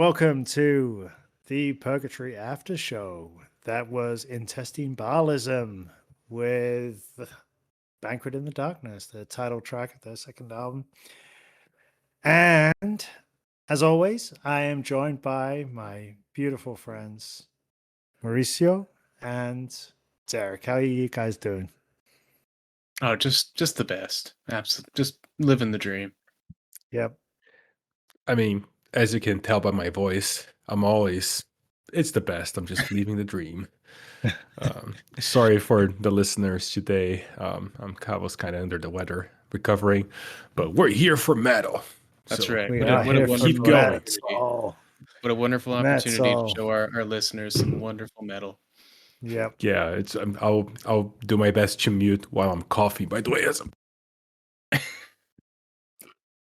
welcome to the Purgatory Aftershow. That was Intestine Baalism with Banquet in the Darkness, the title track of their second album. And as always, I am joined by my beautiful friends, Mauricio and Derek. How are you guys doing? Oh, just the best. Absolutely. Just living the dream. Yep. I mean, as you can tell by my voice, it's the best. I'm just living the dream. Sorry for the listeners today. I was kind of under the weather, recovering, but we're here for metal. That's So right. We What are here for keep going. metal. What a wonderful opportunity Metal. to show our listeners some wonderful metal. Yep. Yeah, it's I'll do my best to mute while I'm coughing. By the way,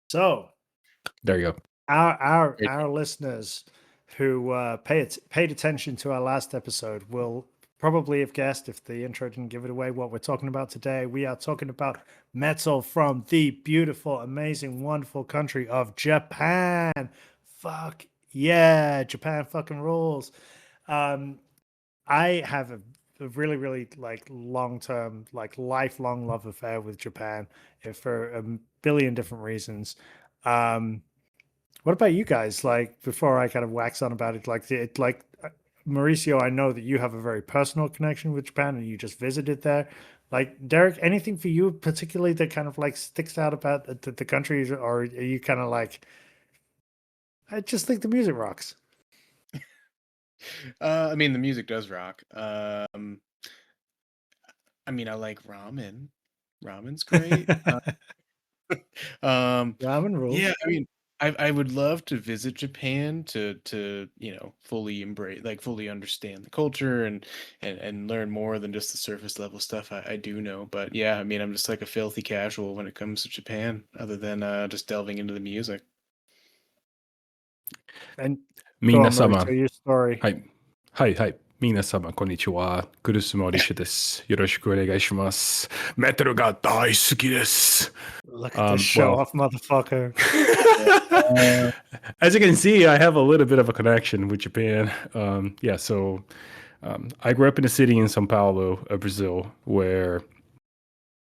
So there you go. our listeners who paid attention to our last episode will probably have guessed, if the intro didn't give it away, what we're talking about today. We are talking about metal from the beautiful, amazing, wonderful country of Japan. Fuck yeah, Japan fucking rules. I have a really, really long-term, lifelong love affair with Japan for a billion different reasons. What about you guys? Like, before I kind of wax on about it, Mauricio, I know that you have a very personal connection with Japan and you just visited there. Like, Derek, anything for you particularly that kind of sticks out about the country, or are you kind of like, I just think the music rocks? I mean, the music does rock. I mean, I like ramen. Ramen's great. Ramen rules. Yeah, I mean, I would love to visit Japan to fully embrace, fully understand the culture and learn more than just the surface level stuff I do know. But yeah, I mean, I'm just like a filthy casual when it comes to Japan, other than just delving into the music. And go on, 皆様 Mauricio, your story. はい。はいはい。皆様、こんにちは。クルスモリシュです。よろしくお願いします。メタルが大好きです。Look at this show off motherfucker. As you can see, I have a little bit of a connection with Japan. I grew up in a city in Sao Paulo, Brazil, where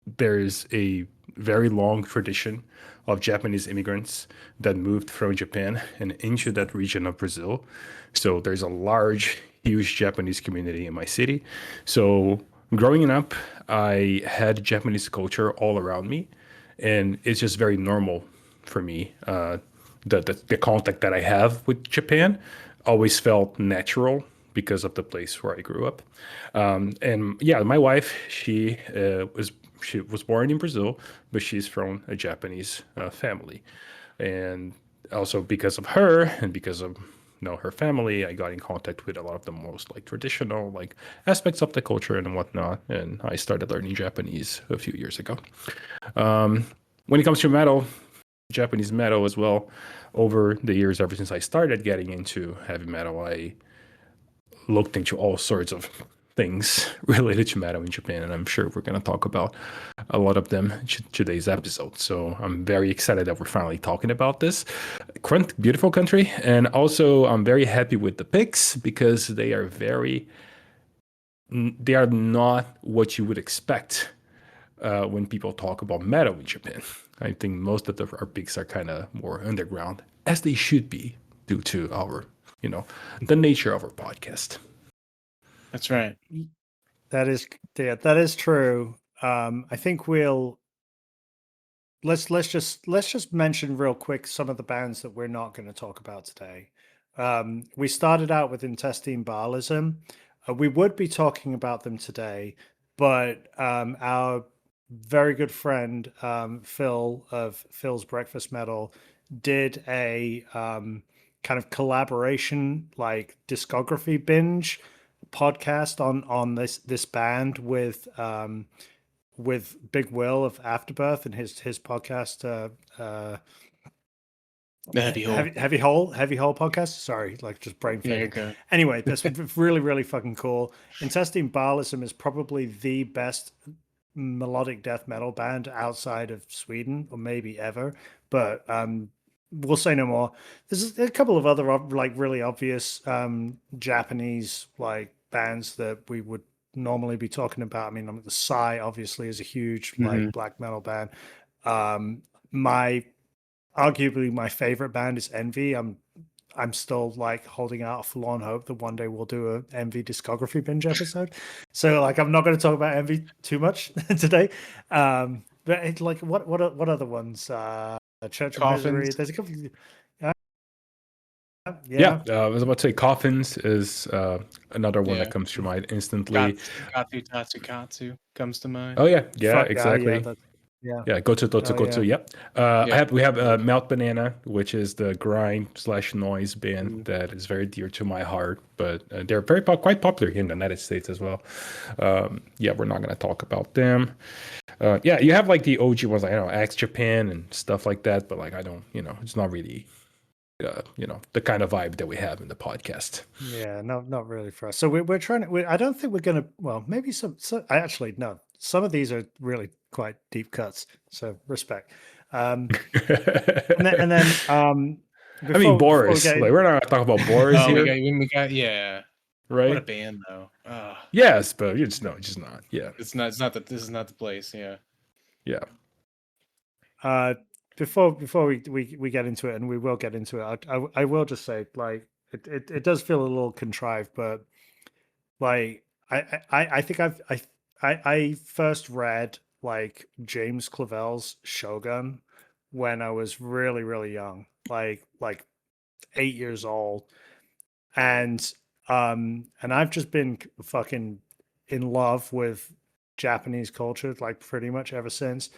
there is a very long tradition of Japanese immigrants that moved from Japan and into that region of Brazil. So there's a large, huge Japanese community in my city. So growing up, I had Japanese culture all around me, and it's just very normal for me. The contact that I have with Japan always felt natural because of the place where I grew up. And yeah, my wife, she was born in Brazil, but she's from a Japanese family. And also because of her and because of her family, I got in contact with a lot of the most traditional aspects of the culture and whatnot. And I started learning Japanese a few years ago. When it comes to metal, Japanese metal as well, over the years, ever since I started getting into heavy metal, I looked into all sorts of things related to metal in Japan, and I'm sure we're going to talk about a lot of them today's episode. So I'm very excited that we're finally talking about this beautiful country, and also I'm very happy with the picks because they are not what you would expect when people talk about metal in Japan. I think most of our picks are kind of more underground, as they should be, due to our, the nature of our podcast. That's right. That is true. I think let's just mention real quick some of the bands that we're not going to talk about today. We started out with Intestine Baalism. We would be talking about them today, but our very good friend Phil of Phil's Breakfast Metal did a kind of collaboration, discography binge podcast on this band with Big Will of Afterbirth and his podcast The Heavy Hole. Heavy Hole podcast. Sorry, just brain There you fade. go. Anyway, that's really, really fucking cool. Intestine Baalism is probably the best melodic death metal band outside of Sweden, or maybe ever. But we'll say no more. There's a couple of other like really obvious Japanese like bands that we would normally be talking about. I mean, the Psy obviously is a huge like black metal band. My arguably my favorite band is Envy. I'm still like holding out a forlorn hope that one day we'll do a Envy discography binge episode. So like I'm not going to talk about Envy too much today. But it's like what other ones? Church of Misery. Coffins. There's a couple. Yeah, Yeah. I was about to say Coffins is another one that Yeah. comes to mind instantly. Katsu Tatsukatsu comes to mind. Oh yeah, Fuck yeah, exactly. yeah. Yeah, Gotsu Totsu Oh, Gotsu. yeah. Yep. We have Yeah. Melt Banana, which is the grind / noise band Mhm. that is very dear to my heart. But they're quite popular here in the United States as well. Yeah, we're not going to talk about them. Yeah, you have like the OG ones, like I don't know, Axe Japan and stuff like that. But like I don't, it's not really, the kind of vibe that we have in the podcast. Yeah, no, not really for us. So we're trying to. I don't think we're gonna. Well, maybe I actually no. Some of these are really quite deep cuts. So respect. And then I mean, before we Boris. get Like we're not going to talk about Boris Oh, here, we got yeah. What a right? band though. Yes, but it's just not. Yeah, It's not that this is not the place. Yeah. yeah. before we get into it, and we will get into it, I will just say like it does feel a little contrived, but like I think I first read like James Clavell's Shogun when I was really young, like 8 years old, and I've just been fucking in love with Japanese culture like pretty much ever since.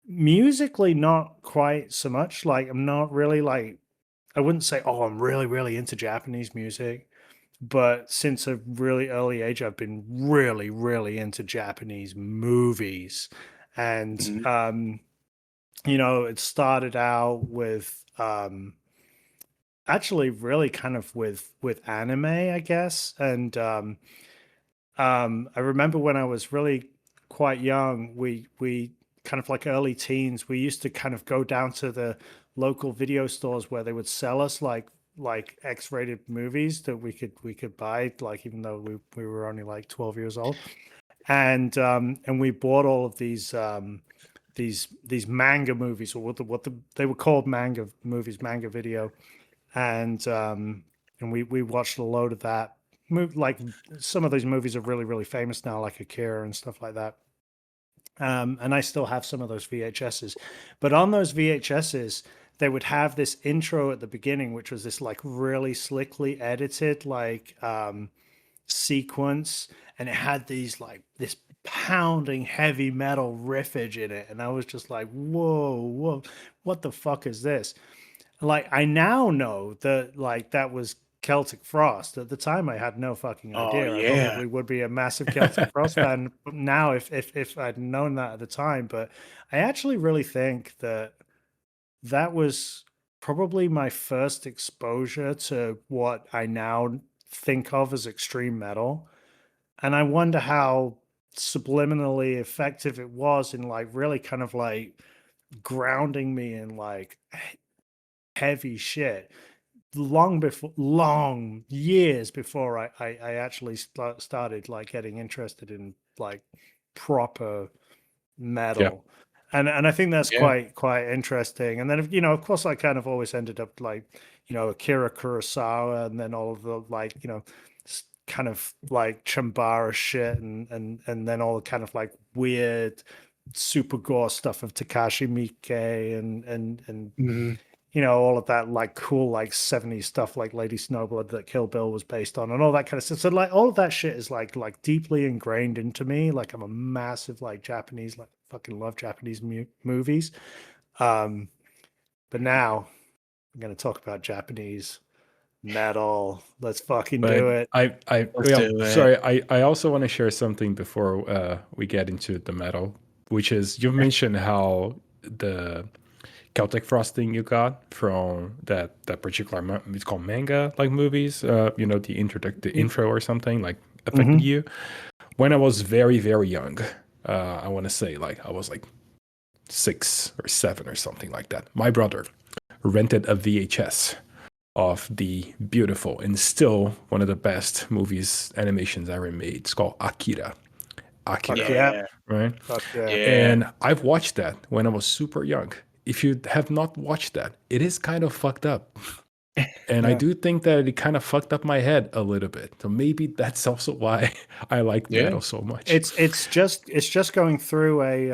Musically, not quite so much. Like I'm not really like I wouldn't say, oh, I'm really into Japanese music, but since a really early age, I've been really into Japanese movies, and Mhm. it started out with actually really kind of with anime, I guess, and I remember when I was really quite young, we kind of like early teens, we used to kind of go down to the local video stores where they would sell us like X-rated movies that we could buy, like even though we were only like 12 years old. And we bought all of these manga movies, or they were called manga movies, manga video, and we watched a load of that. Like some of those movies are really famous now, like Akira and stuff like that. And I still have some of those VHSs, but on those VHSs, they would have this intro at the beginning, which was this like really slickly edited like sequence, and it had this pounding heavy metal riffage in it, and I was just like, whoa, what the fuck is this? Like I now know that like that was Celtic Frost. At the time, I had no fucking Oh idea. I yeah. probably would be a massive Celtic Frost fan now if I'd known that at the time. But I actually really think that was probably my first exposure to what I now think of as extreme metal, and I wonder how subliminally effective it was in like really kind of like grounding me in like heavy shit long years before I actually started like getting interested in like proper Yeah. metal. And I think that's Yeah. quite interesting. And then of course I kind of always ended up like Akira Kurosawa, and then all of the like kind of like Chambara shit, and then all the kind of like weird super gore stuff of Takashi Miike, and Mhm. all of that like cool like 70s stuff like Lady Snowblood that Kill Bill was based on, and all that kind of stuff. So like all of that shit is like deeply ingrained into me. Like I'm a massive like Japanese, like fucking love Japanese movies. But now I'm going to talk about Japanese metal. Let's fucking do But it. Let's do it. sorry, I also want to share something before we get into the metal, which is you mentioned how the Celtic frosting you got from that particular it's called manga like movies. The intro or something like affected Mm-hmm. you. When I was very young, I want to say like I was like 6 or 7 or something like that. My brother rented a VHS of the beautiful and still one of the best movies animations ever made. It's called Akira. Fuck Yeah. yeah. Right? Fuck yeah. Yeah. And I've watched that when I was super young. If you have not watched that, it is kind of fucked up. And I Yeah. do think that it kind of fucked up my head a little bit. So maybe that's also why I like Yeah. metal so much. It's just going through a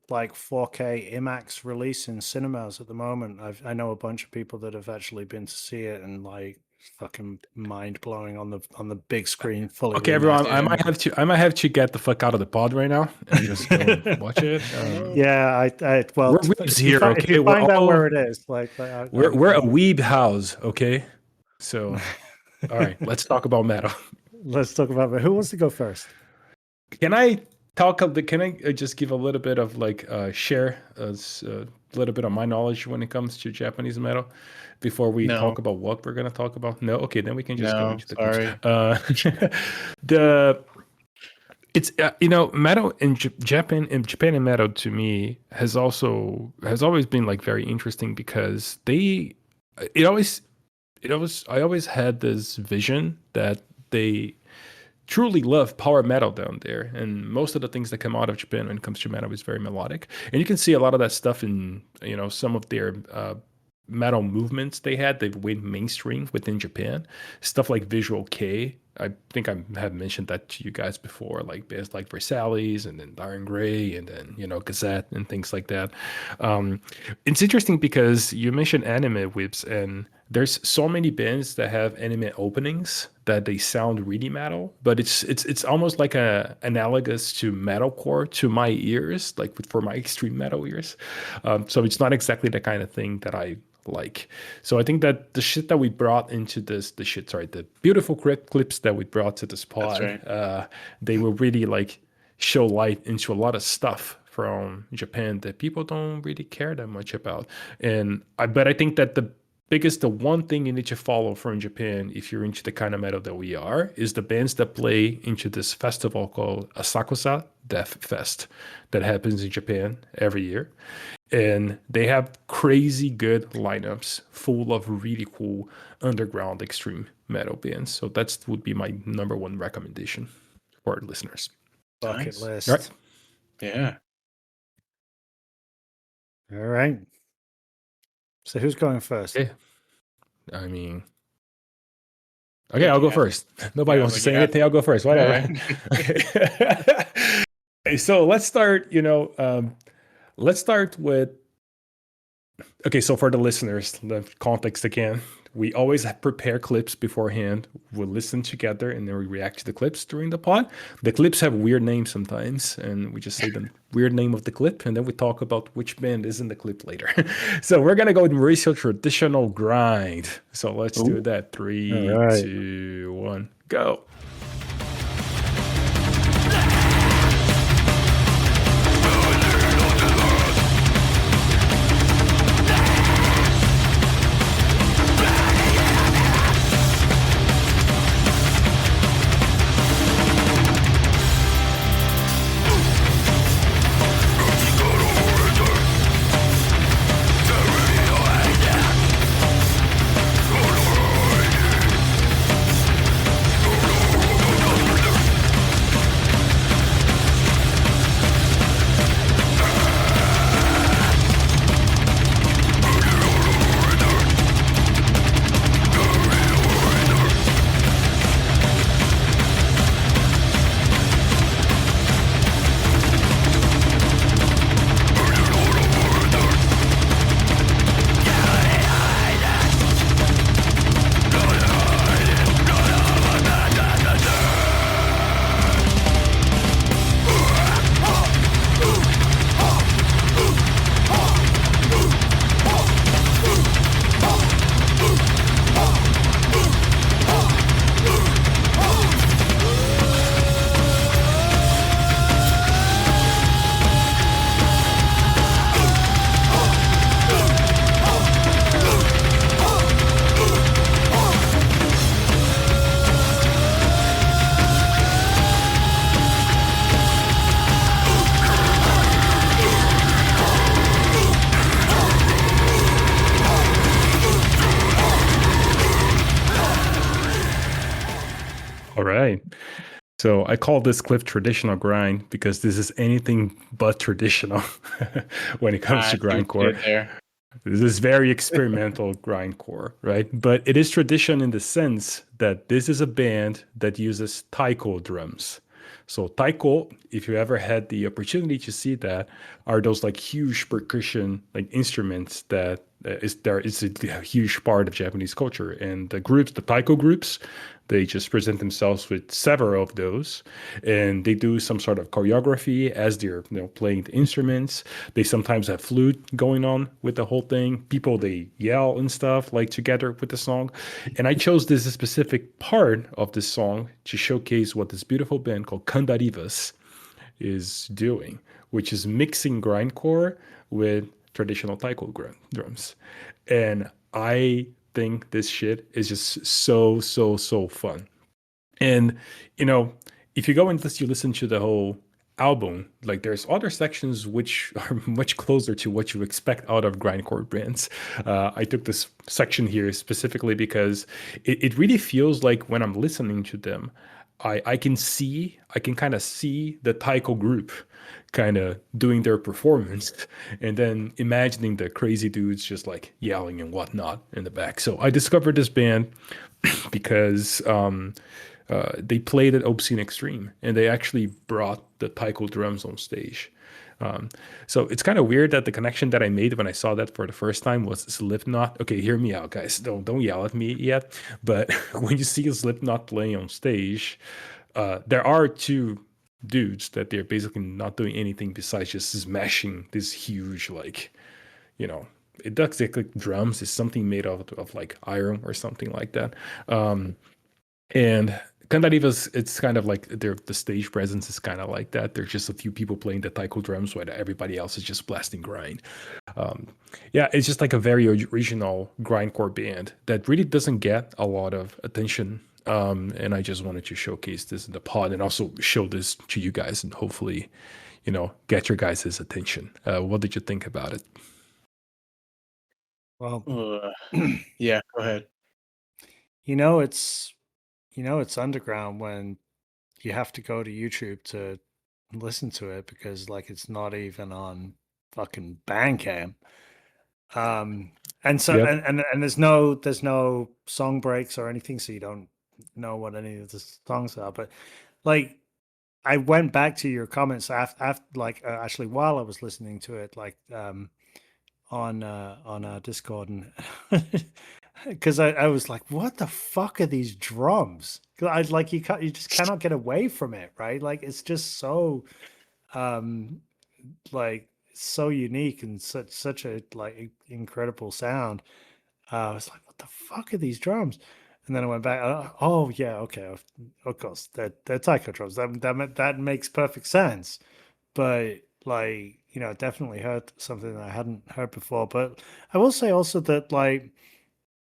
like 4K IMAX release in cinemas at the moment. I know a bunch of people that have actually been to see it, and like fucking mind blowing on the big screen, fully. Okay, everyone, remastered. I might have to get the fuck out of the pod right now and just go and watch it. Yeah, well, We're weebs if you here, fi- okay? if you We're find out all- where it is, like We're a weeb house, okay? So, all right, let's talk about metal. let's talk about it. Who wants to go first? Can I talk? Can I just give a little bit of like share a little bit of my knowledge when it comes to Japanese metal before we No. talk about what we're gonna talk about? No, okay, then we can just go No, into the sorry. it's metal in Japan and metal to me has always been like very interesting because I always had this vision that they truly love power metal down there, and most of the things that come out of Japan when it comes to metal is very melodic, and you can see a lot of that stuff in some of their metal movements they went mainstream within Japan. Stuff like Visual K, I think I have mentioned that to you guys before, like bands like Versailles and then Iron Grey and then Gazette and things like that. It's interesting because you mentioned anime whips, and there's so many bands that have anime openings that they sound really metal, but it's almost like analogous to metalcore to my ears, like for my extreme metal ears. So it's not exactly the kind of thing that I like. So I think that the shit that we brought into the beautiful clips that we brought to this pod, right. they will really like show light into a lot of stuff from Japan that people don't really care that much about. But I think that the one thing you need to follow from Japan, if you're into the kind of metal that we are, is the bands that play into this festival called Asakusa Death Fest that happens in Japan every year. And they have crazy good lineups full of really cool underground extreme metal bands. So that would be my number one recommendation for our listeners. Bucket Nice. list. All right. Yeah. All right. So who's going first? Okay. I mean, okay, I'll go first. Nobody Yeah, wants to but say you anything. I'll go first. Whatever. Okay, so let's start. Let's start with. Okay, so for the listeners, the context again, we always prepare clips beforehand. We'll listen together and then we react to the clips during the pod. The clips have weird names sometimes, and we just say the weird name of the clip, and then we talk about which band is in the clip later. So we're gonna go with Mauricio Traditional Grind. So let's do that. 3, All right. 2, 1, go. All right. So I call this clip traditional grind because this is anything but traditional when it comes I to see what you grindcore. did there. This is very experimental grindcore, right? But it is tradition in the sense that this is a band that uses taiko drums. So taiko, if you ever had the opportunity to see that, are those like huge percussion like instruments that is a huge part of Japanese culture. And the groups, the taiko groups, they just present themselves with several of those, and they do some sort of choreography as they're playing the instruments. They sometimes have flute going on with the whole thing. People they yell and stuff like together with the song. And I chose this specific part of this song to showcase what this beautiful band called Kandarivas is doing, which is mixing grindcore with traditional taiko drums. And I think this shit is just so fun. And if you go and you listen to the whole album, like there's other sections which are much closer to what you expect out of grindcore bands. I took this section here specifically because it really feels like when I'm listening to them, I can kind of see the taiko group kind of doing their performance and then imagining the crazy dudes just like yelling and whatnot in the back. So I discovered this band because they played at Obscene Extreme and they actually brought the taiko drums on stage. So it's kind of weird that the connection that I made when I saw that for the first time was Slipknot. Okay, hear me out, guys. Don't yell at me yet. But when you see a Slipknot playing on stage, there are two dudes that they're basically not doing anything besides just smashing this huge it looks like drums is something made of like iron or something like that. And Kandarivas, it's kind of like the stage presence is kind of like that. There's just a few people playing the taiko drums while everybody else is just blasting grind. Yeah, it's just like a very original grindcore band that really doesn't get a lot of attention. And I just wanted to showcase this in the pod and also show this to you guys and hopefully, get your guys' attention. What did you think about it? Well, Yeah, go ahead. it's underground when you have to go to YouTube to listen to it because like it's not even on fucking Bandcamp. And so Yep. and there's no song breaks or anything, so you don't know what any of the songs are. But like I went back to your comments after like actually while I was listening to it, like on Discord, and because I was like, what the fuck are these drums? 'Cause I like you just cannot get away from it, right? Like it's just so um like so unique and such a like incredible sound. I was like, what the fuck are these drums? And then I went back. Oh yeah, okay, of course they're taiko drums. That makes perfect sense. But like definitely heard something that I hadn't heard before. But I will say also that like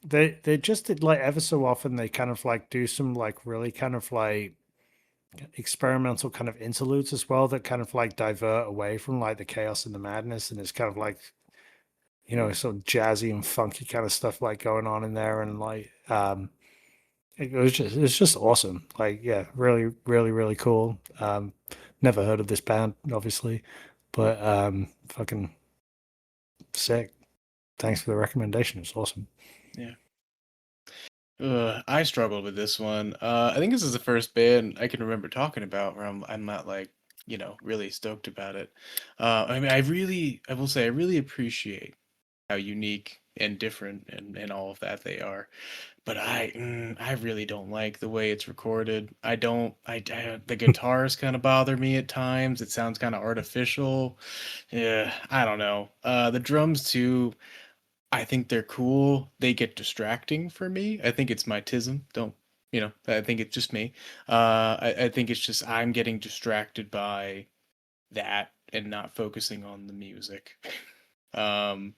they just did like ever so often they kind of like do some like really kind of like experimental kind of interludes as well that kind of like divert away from like the chaos and the madness, and it's kind of like sort of jazzy and funky kind of stuff like going on in there, and like it's just awesome. Like yeah, really really cool. Never heard of this band obviously, but fucking sick. Thanks for the recommendation. It's awesome. Yeah. I struggled with this one. I think this is the first band I can remember talking about where I'm not like, really stoked about it. I mean, I will say I really appreciate how unique and different and all of that they are. But I really don't like the way it's recorded. I don't the guitars kind of bother me at times. It sounds kind of artificial. Yeah, I don't know. The drums too. I think they're cool. They get distracting for me. I think it's my tism. Don't I think it's just me. I think it's just I'm getting distracted by that and not focusing on the music. Um,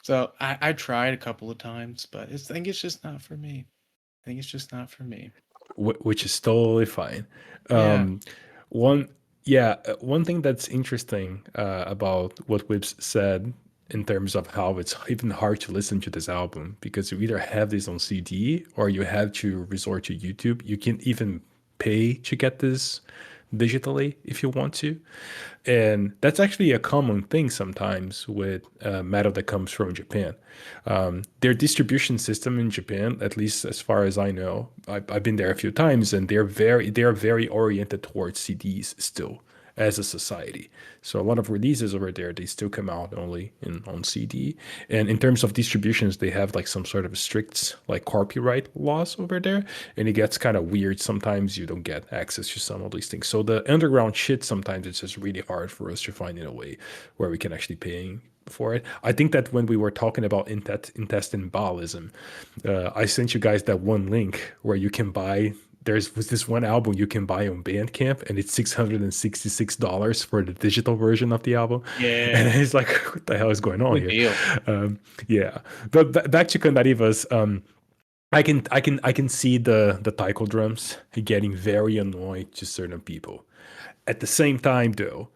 so I tried a couple of times, but I think it's just not for me. I think it's just not for me. Which is totally fine. Yeah. One, yeah, one thing that's interesting about what Wibbs said in terms of how it's even hard to listen to this album because you either have this on CD or you have to resort to YouTube. You can even pay to get this digitally if you want to. And that's actually a common thing sometimes with metal that comes from Japan. Their distribution system in Japan, at least as far as I know, I've been there a few times, and they're very oriented towards CDs still as a society. So a lot of releases over there, they still come out only on CD. And in terms of distributions, they have like some sort of strict like copyright laws over there. And it gets kind of weird. Sometimes you don't get access to some of these things. So the underground shit, sometimes it's just really hard for us to find in a way where we can actually pay for it. I think that when we were talking about intestine ballism, I sent you guys that one link where you can buy. There's this one album you can buy on Bandcamp, and it's $666 for the digital version of the album. And Yeah. it's like, what the hell is going on Good here? deal. Yeah, but back to Kandarivas. I can see the taiko drums getting very annoying to certain people. At the same time, though,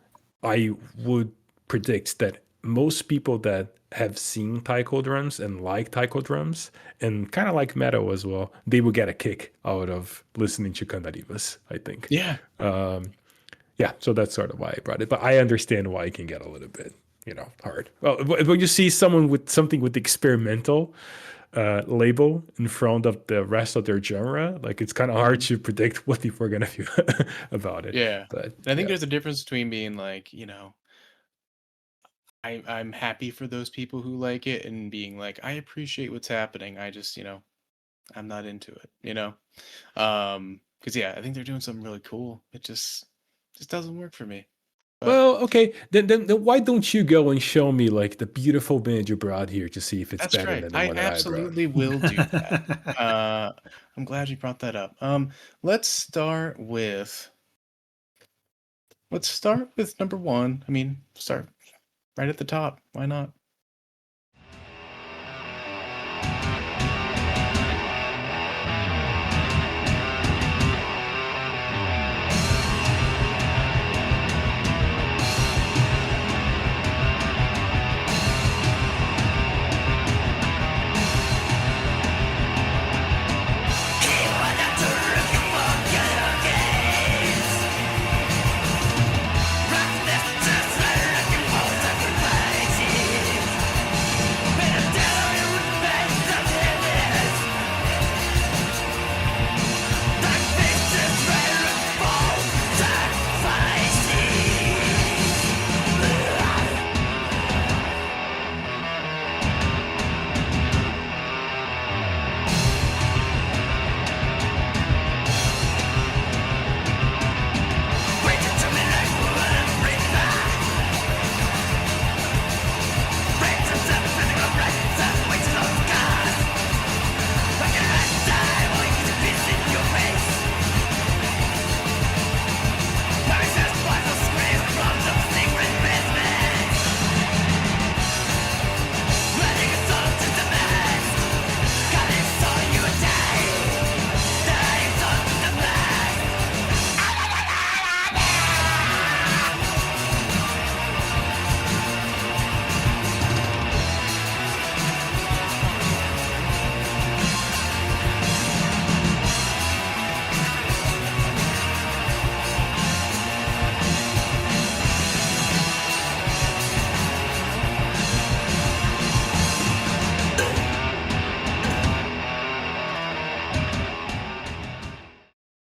I would predict that most people that have seen taiko drums and like taiko drums and kind of like metal as well, they will get a kick out of listening to Kandarivas, I think. Yeah. Yeah, so that's sort of why I brought it. But I understand why it can get a little bit, hard. Well, when you see someone with something with experimental label in front of the rest of their genre, like it's kind of hard Mhm. to predict what people are gonna feel about it. Yeah. But And I think yeah. there's a difference between being like, I'm happy for those people who like it and being like, I appreciate what's happening. I just, I'm not into it, because yeah, I think they're doing something really cool. It just doesn't work for me. But Well, okay. Then why don't you go and show me like the beautiful band you brought here to see if it's that's better right. than the I one that I brought? absolutely will do that. Uh, I'm glad you brought that up. Let's start with number one. I mean, start right at the top. Why not?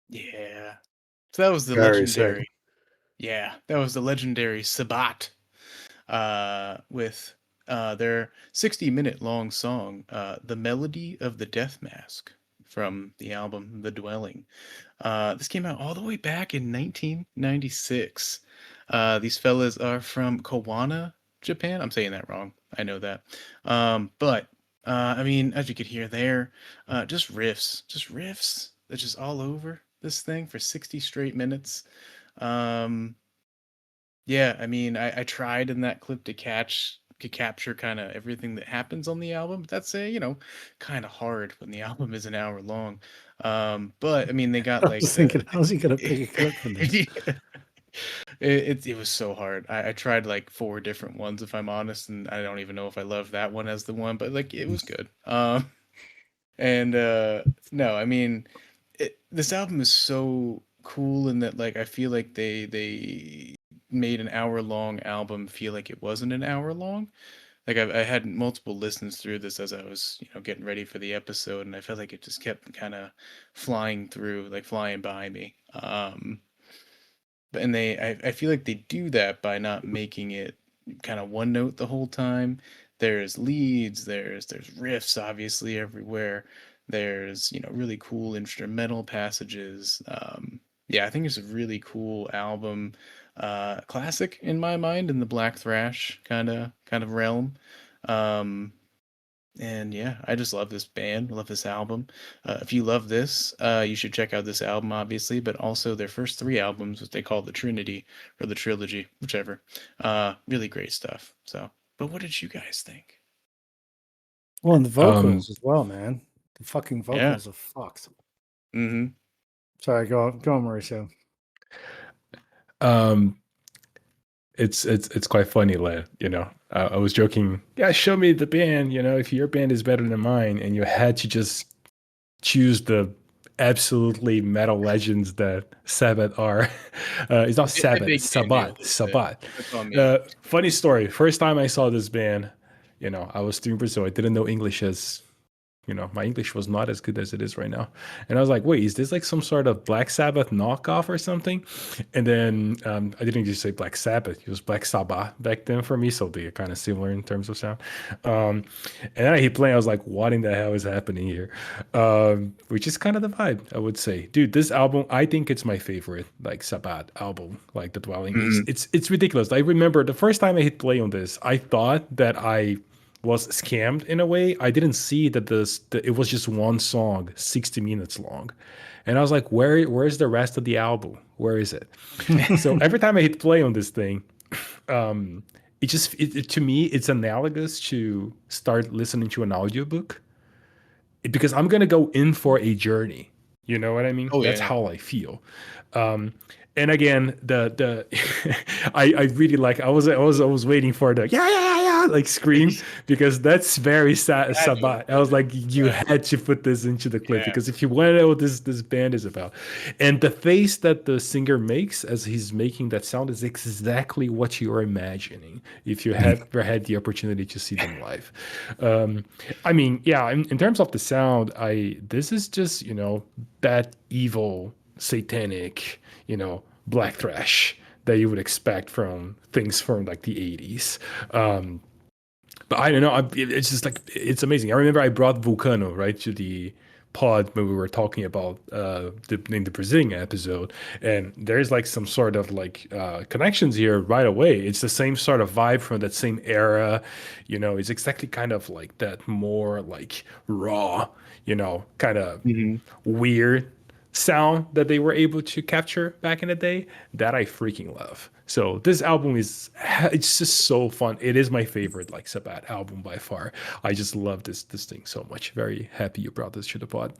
Yeah. So that was the Very sick. legendary. Yeah, that was the legendary Sabbat, with their 60-minute long song, "The Melody of the Death Mask," from the album The Dwelling. This came out all the way back in 1996. These fellas are from Kawana, Japan. I'm saying that wrong. I know that. But I mean, as you could hear there, just riffs. That's just all over this thing for 60 straight minutes. Um, yeah, I mean, I tried in that clip to capture kind of everything that happens on the album. But that's kind of hard when the album is an hour long. But I mean, they got I like was thinking, how's he going to pick a clip from this? it was so hard. I tried like four different ones, if I'm honest, and I don't even know if I love that one as the one, but like it was good. And no, I mean, this album is so cool in that like I feel like they made an hour long album feel like it wasn't an hour long. Like I had multiple listens through this as I was, getting ready for the episode, and I felt like it just kept kind of flying through, like flying by me. And I feel like they do that by not making it kind of one note the whole time. There's leads, there's riffs obviously everywhere. There's, really cool instrumental passages. Yeah, I think it's a really cool album. Classic in my mind in the black thrash kind of realm. Um, and yeah, I just love this band, love this album. If you love this, you should check out this album, obviously, but also their first three albums, which they call the Trinity or the Trilogy, whichever. Really great stuff. So, but what did you guys think? Well, and the Um, vocals as well, man. The fucking Yeah. vocals are fucked. Mm-hmm. Sorry, go on, Mauricio. um, it's quite funny, I was joking. Yeah, show me the band. If your band is better than mine, and you had to just choose the absolutely metal legends that Sabbath are. It's not A Sabbath, big it's fan, dude. Sabbat. Sabbat. That's on me. Funny story. First time I saw this band, I was still in Brazil. I didn't know English as my English was not as good as it is right now. And I was like, wait, is this like some sort of Black Sabbath knockoff or something? And then I didn't just say Black Sabbath, it was Black Sabbath back then for me. So they're kind of similar in terms of sound. And then I hit play, I was like, what in the hell is happening here? Which is kind of the vibe, I would say. Dude, this album, I think it's my favorite, like Sabbath album, like The Dwelling. It's, Mm-hmm. it's, it's ridiculous. I remember the first time I hit play on this, I thought that I was scammed in a way. I didn't see that it was just one song, 60 minutes long. And I was like, where's the rest of the album? Where is it? So every time I hit play on this thing, to me, it's analogous to start listening to an audiobook because I'm gonna go in for a journey. You know what I mean? Oh That's yeah. how I feel. Um, and again, the I really like. I was waiting for the yeah like scream because that's very Had to Sabbat. I was include it. like, you Right. had to put this into the clip Yeah. because if you want to know what this band is about, and the face that the singer makes as he's making that sound is exactly what you are imagining if you have ever had the opportunity to see them live. I mean, yeah, in terms of the sound, this is just, that evil, satanic, black thrash that you would expect from things from like the 80s. But I don't know, it's just like it's amazing. I remember I brought Vulcano right to the pod when we were talking about in the Brazilian episode, and there's like some sort of like connections here right away. It's the same sort of vibe from that same era. It's exactly kind of like that more like raw, kind of Mm-hmm. weird sound that they were able to capture back in the day that I freaking love. So this album it's just so fun. It is my favorite like Sabbath album by far. I just love this thing so much. Very happy you brought this to the pod.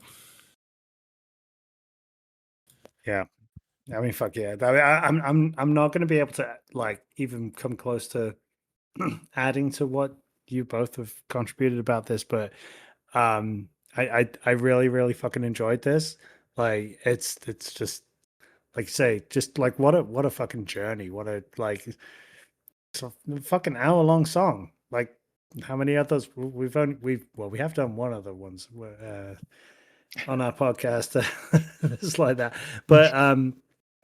Yeah. I mean, fuck yeah. I'm not going to be able to like even come close to adding to what you both have contributed about this, but I really really fucking enjoyed this. Like it's just like you say, just like what a fucking journey. What a like it's a fucking hour long song. Like how many others we have done one other ones on our podcast it's like that, but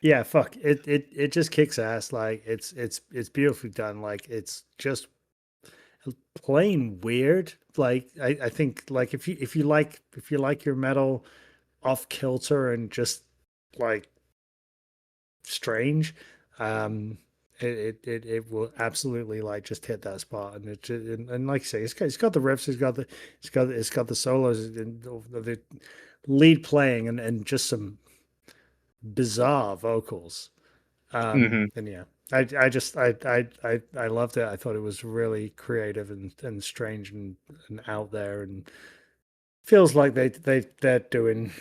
yeah, fuck it just kicks ass. Like it's beautifully done. Like it's just plain weird. Like I think like if you like your metal off kilter and just like strange, um it will absolutely like just hit that spot. And and like I say, it's got the riffs, it's got the solos and the lead playing and just some bizarre vocals. Mm-hmm. And yeah, I loved it. I thought it was really creative and strange and out there, and feels like they're doing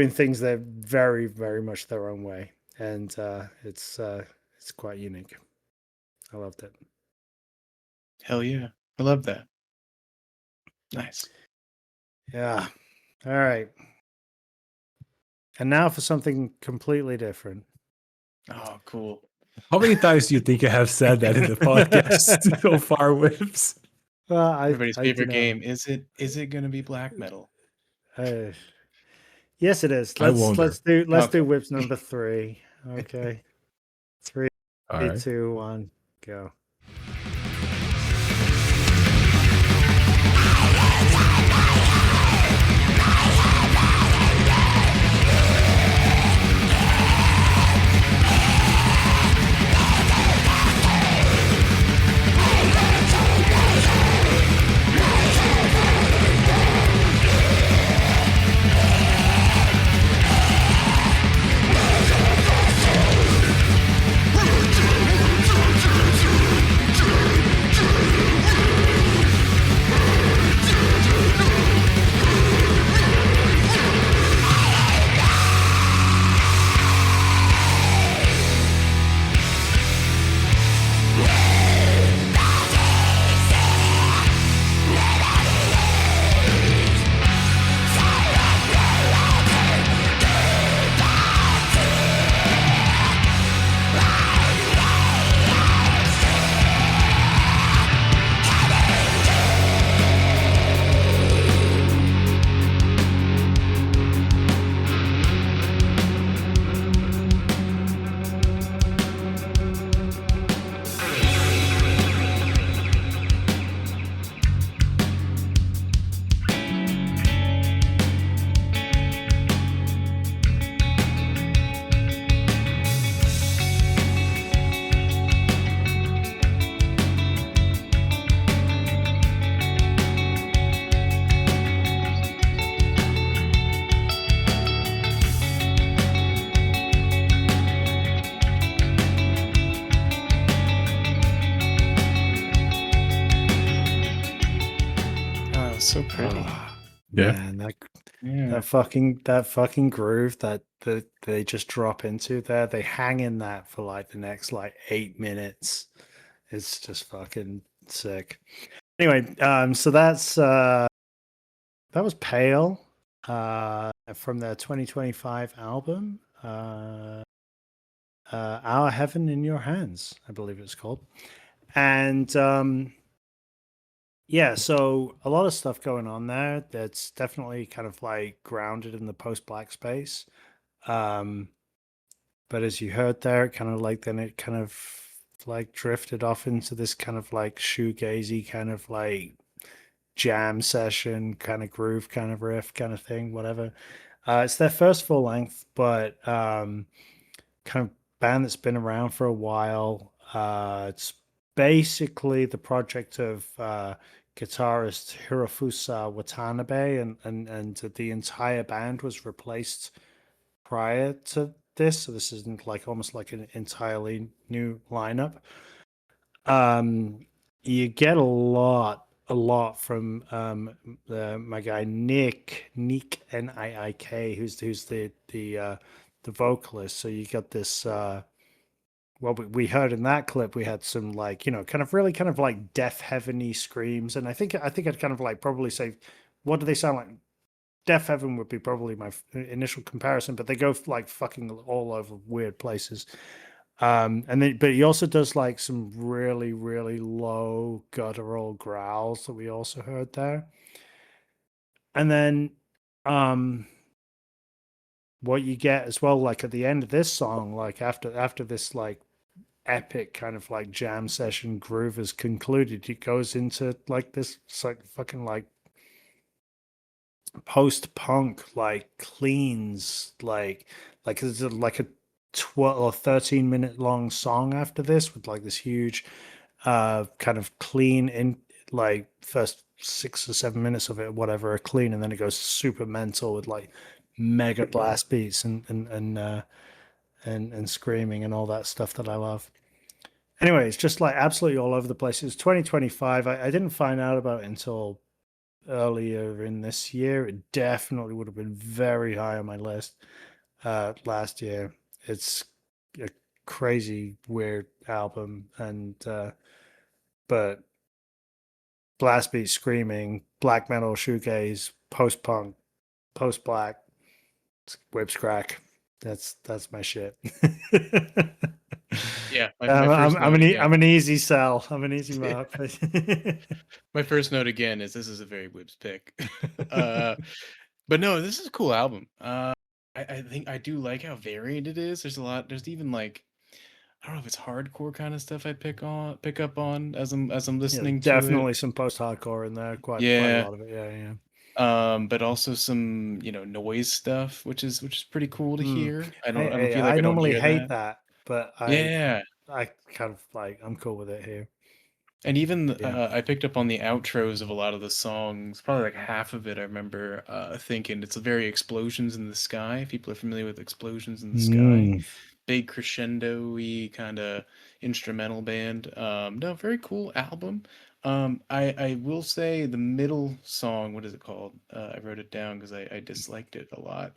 things they're very very much their own way, and it's quite unique. I loved it. Hell yeah. I love that. Nice. Yeah. All right. And now for something completely different. Oh, cool. How many times do you think I have said that in the podcast so far, Whips? Well, Everybody's I favorite don't know. game. Is it going to be black metal? Yes, it is. I Let's wonder. do Okay. Whips number 3. Okay, 3, All right. 2, 1, go. Oh, so pretty. Yeah. Man, Yeah. that fucking groove that they just drop into there. They hang in that for like the next like 8 minutes. It's just fucking sick. Anyway, so that was Pale from their 2025 album, Our Heaven in Your Hands, I believe it's called. And yeah, so a lot of stuff going on there that's definitely kind of like grounded in the post-black space. But as you heard there, it kind of like then it kind of like drifted off into this kind of like shoegazy kind of like jam session kind of groove kind of riff kind of thing, whatever. It's their first full length, but kind of band that's been around for a while. It's basically the project of guitarist Hirofusa Watanabe, and the entire band was replaced prior to this, so this isn't like almost like an entirely new lineup. You get a lot from my guy Nick Niik, who's the vocalist. So you got this. Well, we heard in that clip, we had some like kind of really kind of like death heaven-y screams, and I think I'd kind of like probably say, what do they sound like? Death Heaven would be probably my initial comparison, but they go like fucking all over weird places. And then, but he also does like some really, really low guttural growls that we also heard there. And then, um, what you get as well, like at the end of this song, like after this like epic kind of like jam session groove is concluded, it goes into like this like fucking like post punk like cleans like it's like a 12 or 13-minute long song after this with like this huge kind of clean in like first 6 or 7 minutes of it whatever are clean, and then it goes super mental with like mega blast beats and screaming and all that stuff that I love. Anyway, it's just like absolutely all over the place. It's 2025. I didn't find out about it until earlier in this year. It definitely would have been very high on my list last year. It's a crazy, weird album, and but blast beat screaming, black metal, shoegaze, post punk, post black. Whips crack. That's my shit. Yeah, my first note again. I'm an easy sell. I'm an easy mark. My first note again is this is a very Whibs pick. But no, this is a cool album. I think I do like how varied it is. There's a lot. There's even like I don't know if it's hardcore kind of stuff I pick up on as I'm Yeah, listening to definitely it. some post-hardcore in there. Quite a Yeah. lot of it. Yeah. But also some noise stuff, which is pretty cool to hear. I don't feel like I I don't normally hear hate that. that, but Yeah. I kind of like I'm cool with it here. And even Yeah. I picked up on the outros of a lot of the songs. Probably like half of it, I remember thinking it's a very explosions in the sky. If people are familiar with explosions in the sky, big crescendo-y kind of instrumental band. No, very cool album. I will say the middle song, what is it called? I wrote it down because I disliked it a lot.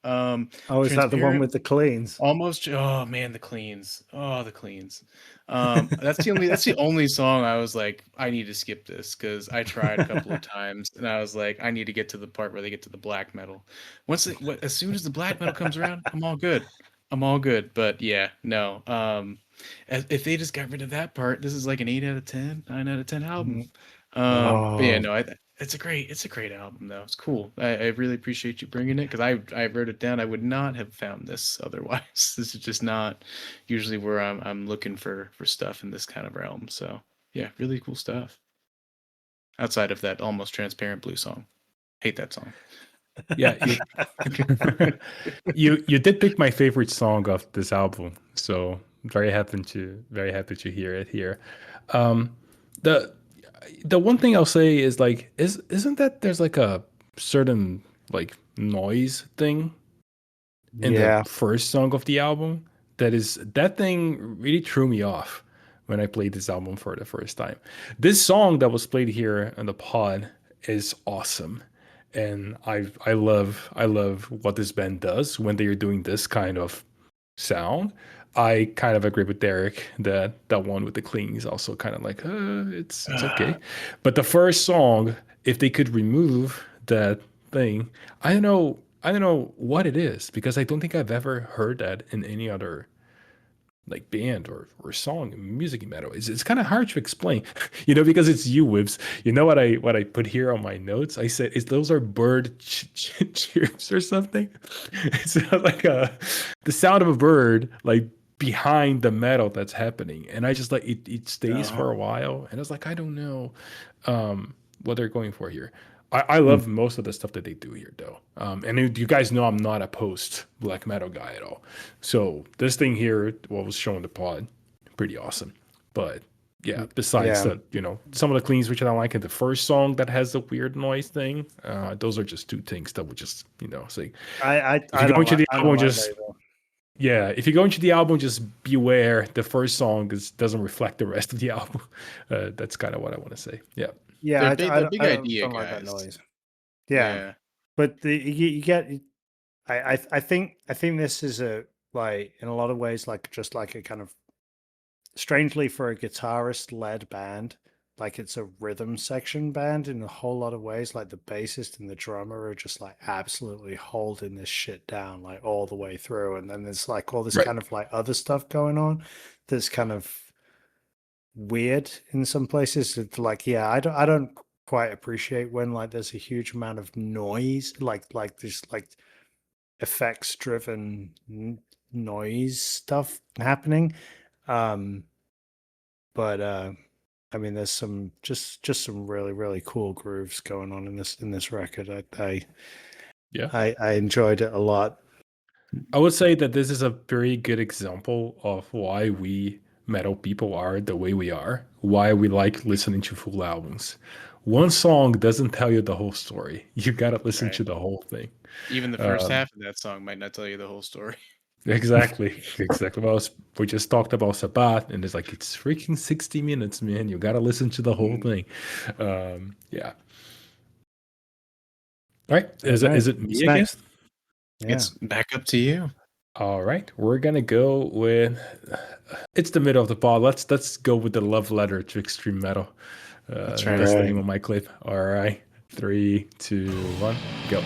Oh, is that the one Transparent. with the cleans? Almost. Oh man, the cleans. Oh, the cleans. That's the only song I was like, I need to skip this because I tried a couple of times and I was like, I need to get to the part where they get to the black metal. As soon as the black metal comes around, I'm all good. I'm all good. But yeah, no. If they just got rid of that part, this is like an 8 out of 10, 9 out of 10 album. But yeah, Oh, no, it's a great album though. It's cool. I really appreciate you bringing it because I wrote it down. I would not have found this otherwise. This is just not usually where I'm looking for stuff in this kind of realm. So yeah, really cool stuff. Outside of that almost transparent blue song, hate that song. Yeah, you did pick my favorite song of this album, so very happy to hear it here. Um, the the one thing I'll say is like, isn't that there's like a certain like noise thing in the yeah. first song of the album that thing really threw me off when I played this album for the first time. This song that was played here in the pod is awesome. And I love what this band does when they are doing this kind of sound. I kind of agree with Derek that that one with the clean is also kind of like it's okay. But the first song, if they could remove that thing, I don't know what it is because I don't think I've ever heard that in any other like band or song in music in metal. It's kind of hard to explain, because it's you, Wibs. You know what I put here on my notes? I said those are bird chirps or something. It's like the sound of a bird like behind the metal that's happening, and I just like it stays for a while, and I was like, I don't know what they're going for here. I love most of the stuff that they do here, though. And you guys know I'm not a post black metal guy at all. So this thing here, what was shown in the pod, pretty awesome. But yeah, besides Yeah. that, some of the cleans which I don't like, and the first song that has the weird noise thing, those are just two things that would just, say. I If you go into the don't album, like just that either. yeah, if you go into the album, just beware the first song doesn't reflect the rest of the album. That's kind of what I want to say. Yeah. Yeah, They're big idea don't like that guys. noise. Yeah, Yeah. but you get. I think this is a like in a lot of ways like just like a kind of strangely for a guitarist led band, like it's a rhythm section band in a whole lot of ways. Like the bassist and the drummer are just like absolutely holding this shit down like all the way through, and then there's like all this Right. kind of like other stuff going on that's kind of weird in some places. It's like, yeah, I don't quite appreciate when like there's a huge amount of noise, like this like effects driven noise stuff happening. But I mean, there's some just some really really cool grooves going on in this record. Yeah. I enjoyed it a lot. I would say that this is a very good example of why we metal people are the way we are, why we like listening to full albums. One song doesn't tell you the whole story. You gotta listen to Right. the whole thing. Even the first half of that song might not tell you the whole story. Exactly. Well, we just talked about Sabbat, and it's like it's freaking 60 minutes, man. You gotta listen to the whole thing. Yeah. All right. Is it me What's again? next? Yeah. It's back up to you. All right, we're gonna go with it's the middle of the pod. Let's go with the love letter to extreme metal. That's right. That's the name of my clip. All right, 3, 2, 1, go.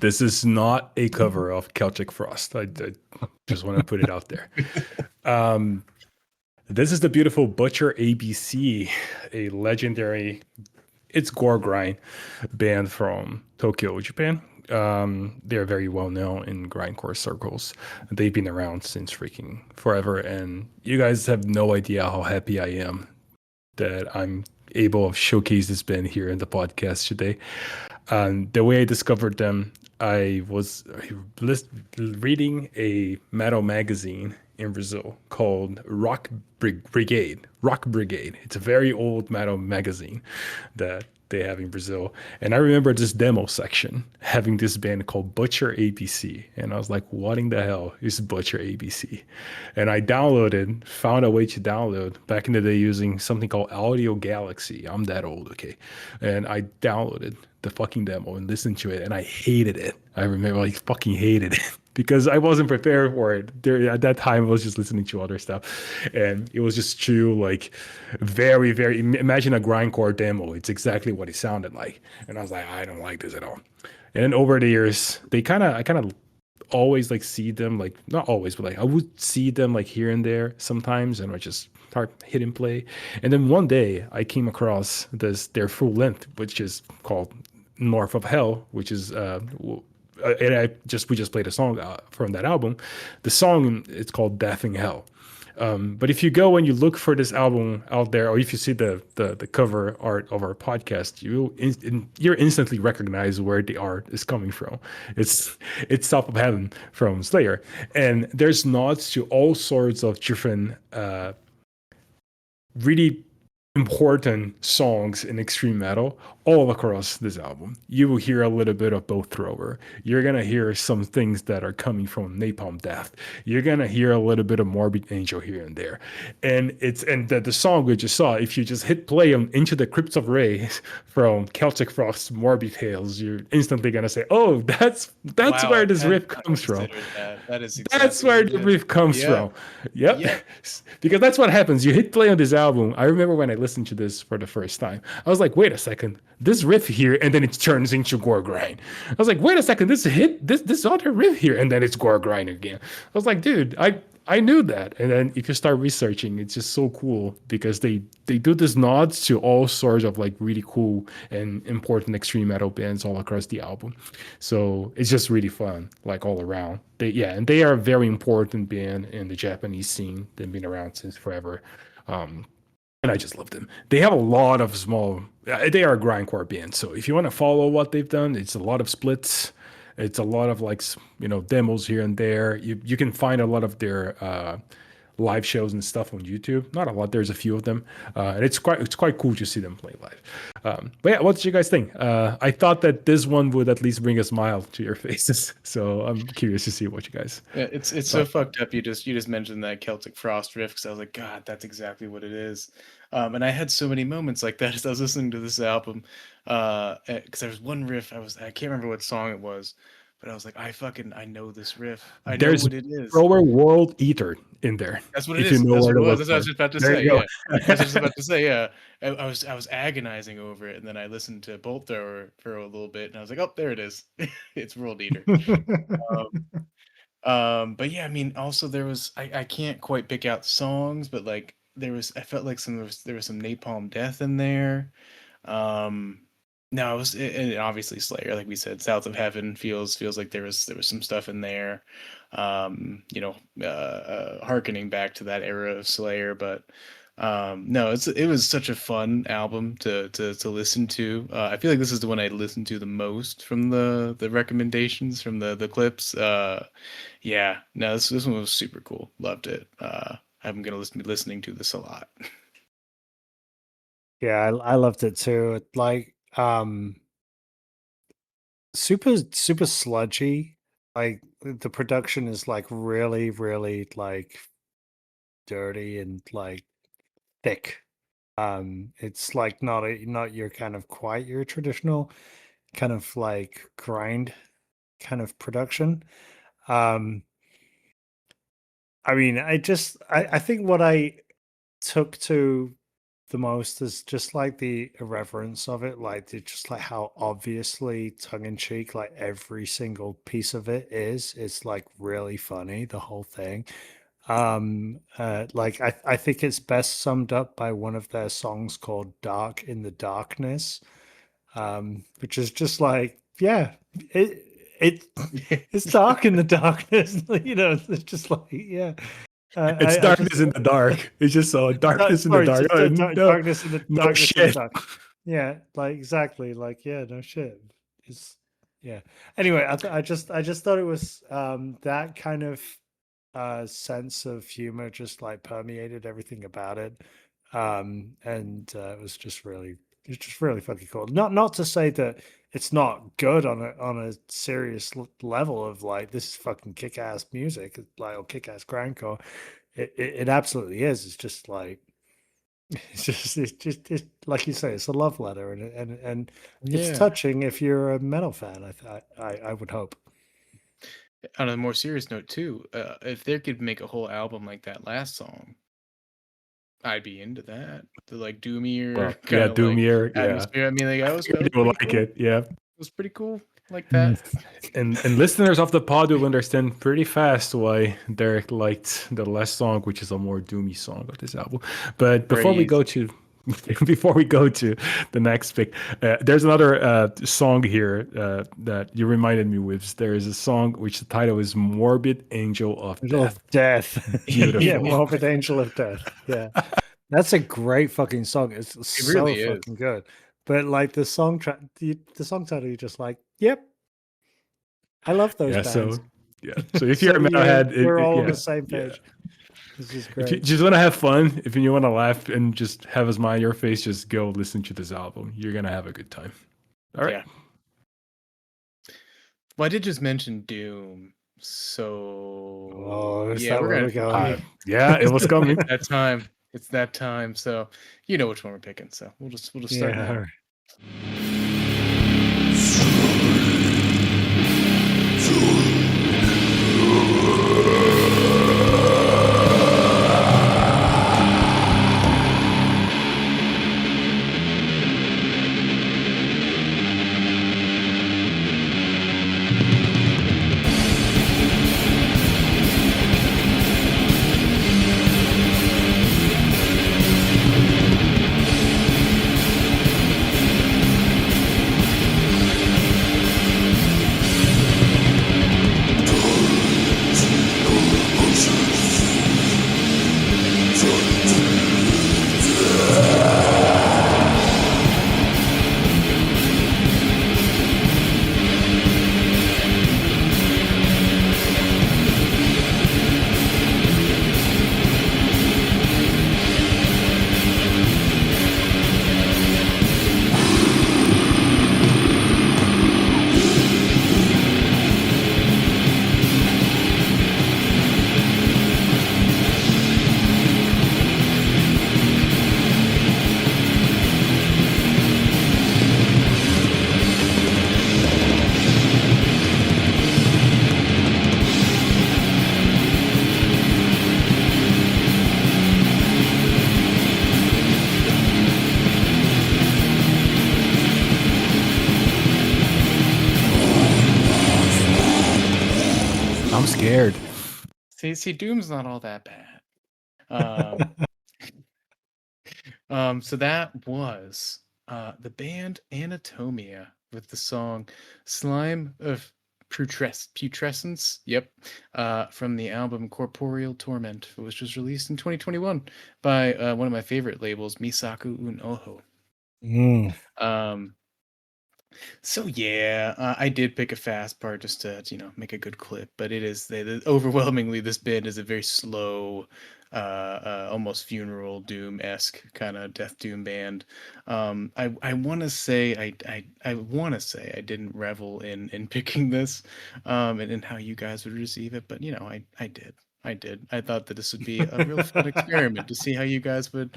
This is not a cover of Celtic Frost. I just want to put it out there. This is the beautiful Butcher ABC, a legendary, it's gore grind band from Tokyo, Japan. They're very well known in grindcore circles. They've been around since freaking forever, and you guys have no idea how happy I am that I'm able to showcase this band here in the podcast today. The way I discovered them, I was reading a metal magazine in Brazil called Brigade. Rock Brigade. It's a very old metal magazine that they have in Brazil. And I remember this demo section having this band called Butcher ABC. And I was like, what in the hell is Butcher ABC? And I found a way to download back in the day using something called Audio Galaxy. I'm that old, okay? And I downloaded the fucking demo and listened to it, and I hated it. I remember I fucking hated it because I wasn't prepared for it. At that time, I was just listening to other stuff, and it was just true, like very, very. Imagine a grindcore demo. It's exactly what it sounded like, and I was like, I don't like this at all. And then over the years, I kind of always like see them, like not always, but like I would see them like here and there sometimes, and I just start hit and play. And then one day I came across their full length, which is called North of Hell, which is and we just played a song from that album. The song, it's called Death in Hell. But if you go and you look for this album out there, or if you see the cover art of our podcast, you're instantly recognize where the art is coming from. It's Top of Heaven from Slayer, and there's nods to all sorts of different really important songs in extreme metal all across this album. You will hear a little bit of Bow Thrower. You're gonna hear some things that are coming from Napalm Death. You're gonna hear a little bit of Morbid Angel here and there. And the song we just saw, if you just hit play on Into the Crypts of Rays from Celtic Frost's Morbid Tales, you're instantly gonna say, oh, that's Wow, where I this riff hadn't comes from. That is That's exactly where what the it is. riff comes from. Yep. Because that's what happens. You hit play on this album. I remember when I listened to this for the first time, I was like, wait a second, this riff here, and then it turns into gore grind. I was like, wait a second, this other riff here, and then it's gore grind again. I was like, dude, I knew that. And then if you start researching, it's just so cool because they do this nods to all sorts of like really cool and important extreme metal bands all across the album. So it's just really fun, like all around. And they are a very important band in the Japanese scene. They've been around since forever. And I just love them. They have a lot of they are a grindcore band. So if you want to follow what they've done, it's a lot of splits. It's a lot of like, demos here and there. You can find a lot of their live shows and stuff on YouTube. Not a lot. There's a few of them. And it's quite cool to see them play live. But yeah, what did you guys think? I thought that this one would at least bring a smile to your faces. So I'm curious to see what you guys. Yeah, it's so fucked up. You just mentioned that Celtic Frost riff because I was like, God, that's exactly what it is. And I had so many moments like that as I was listening to this album. Because there was one riff I can't remember what song it was, but I was like, I know this riff. There's know what it is. Thrower World Eater in there. That's what it is. That's what it was. That's what I was just about to say. Yeah. I was just about to say, yeah. I was agonizing over it, and then I listened to Bolt Thrower for a little bit, and I was like, oh, there it is. It's World Eater. But yeah, I mean, also there was I can't quite pick out songs, but like I felt like there was some Napalm Death in there. No, it was and obviously Slayer, like we said, South of Heaven feels like there was some stuff in there. Harkening back to that era of Slayer, but no, it was such a fun album to listen to. I feel like this is the one I listened to the most from the recommendations from the clips. Yeah, no, this one was super cool. Loved it. I'm gonna be listening to this a lot. Yeah, I loved it too. It, like super sludgy. Like the production is like really, really like dirty and like thick. It's like not your kind of quite your traditional kind of like grind kind of production. I mean, I think what I took to the most is just like the irreverence of it, like just like how obviously tongue-in-cheek like every single piece of it is. It's like really funny, the whole thing. Like I think it's best summed up by one of their songs called Dark in the Darkness, which is just like, yeah, it it's dark in the darkness. It's just like, yeah. It's I just darkness in the dark. It's just so darkness in the sorry, dark. just Oh, no, darkness in the no darkness in the shit. dark. Yeah, like exactly, like yeah, no shit. It's yeah. Anyway, I just thought it was that kind of sense of humor just like permeated everything about it, and it's just really fucking cool. Not to say that it's not good on a serious level of like this is fucking kick ass music, like or kick ass grindcore. It absolutely is. It's just like it's like you say, it's a love letter, and it's Yeah. touching if you're a metal fan. I would hope. On a more serious note too, if they could make a whole album like that last song, I'd be into that. The like doomier Well, yeah, kind of like Doomier. Yeah, atmosphere. I mean, like I that was figured you would pretty like cool. it. Yeah. It was pretty cool like Mm. that. And listeners of the pod will understand pretty fast why Derek liked the last song, which is a more doomy song of this album. But before we Praise. go to before we go to the next pick, there's another song here that you reminded me with. There is a song which the title is "Morbid Angel of Angel Death." of Death. Yeah, Beautiful. Morbid Angel of Death. Yeah. That's a great fucking song. It's It so really is. fucking good. But like the song track, the song title, you're just like, yep, I love those Yeah. bands. So if you're So a yeah, metalhead, we're all on the yeah, same yeah. page. This is If you great. just want to have fun, if you want to laugh and just have a smile on your face, just go listen to this album. You're gonna have a good time. All right. Yeah. Well, I did just mention Doom. Oh, So is yeah, that we're where gonna we're going? Yeah, it was it's coming. that time. It's that time. So you know which one we're picking. So we'll just start Yeah. now. I'm scared. See, Doom's not all that bad. So that was the band Anatomia with the song "Slime of Putrescence." Yep, from the album Corporeal Torment, which was released in 2021 by one of my favorite labels, Misaku Un Oho. Mm. Um, so yeah, I did pick a fast part just to make a good clip, but it is overwhelmingly this band is a very slow, almost funeral doom esque kind of death doom band. I want to say I want to say I didn't revel in picking this, and in how you guys would receive it, but I did. I did. I thought that this would be a real fun experiment to see how you guys would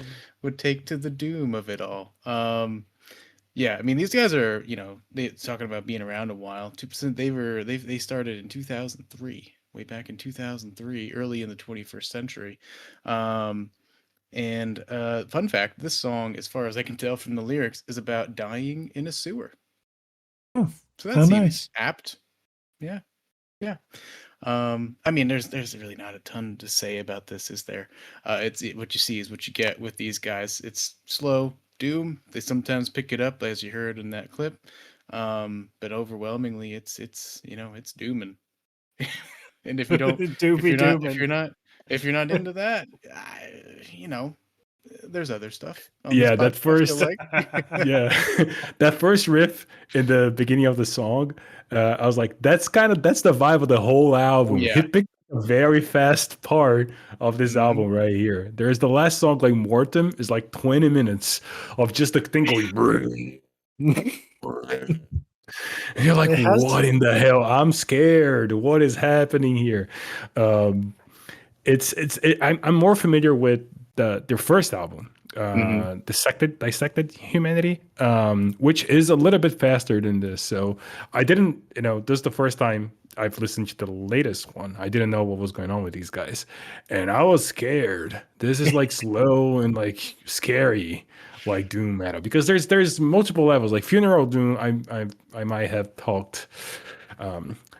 take to the doom of it all. Yeah, I mean these guys are, they talking about being around a while. 2% they started in 2003, way back in 2003, early in the 21st century. Um And fun fact, this song, as far as I can tell from the lyrics, is about dying in a sewer. Oh, So that how seems nice. apt. Yeah. Yeah. I mean, there's really not a ton to say about this, is there? What you see is what you get with these guys. It's slow doom. They sometimes pick it up, as you heard in that clip, but overwhelmingly, it's dooming. And Doobie Doomin. if you're not into that, you know, there's other stuff on this Yeah, that podcast you'll first like. yeah, that first riff in the beginning of the song, I was like, that's the vibe of the whole Oh album. He yeah. picked a very fast part of this Mhm. album right here. There's the last song, like Mortem, is like 20 minutes of just the thing going. And you're like, It has. what in the hell? I'm scared. What is happening here? Um, I'm more familiar with their first album, Mhm. Dissected Humanity, which is a little bit faster than this. So I didn't, this is the first time I've listened to the latest one. I didn't know what was going on with these guys, and I was scared. This is like slow and like scary, like doom metal, because there's multiple levels. Like Funeral Doom, I might have talked.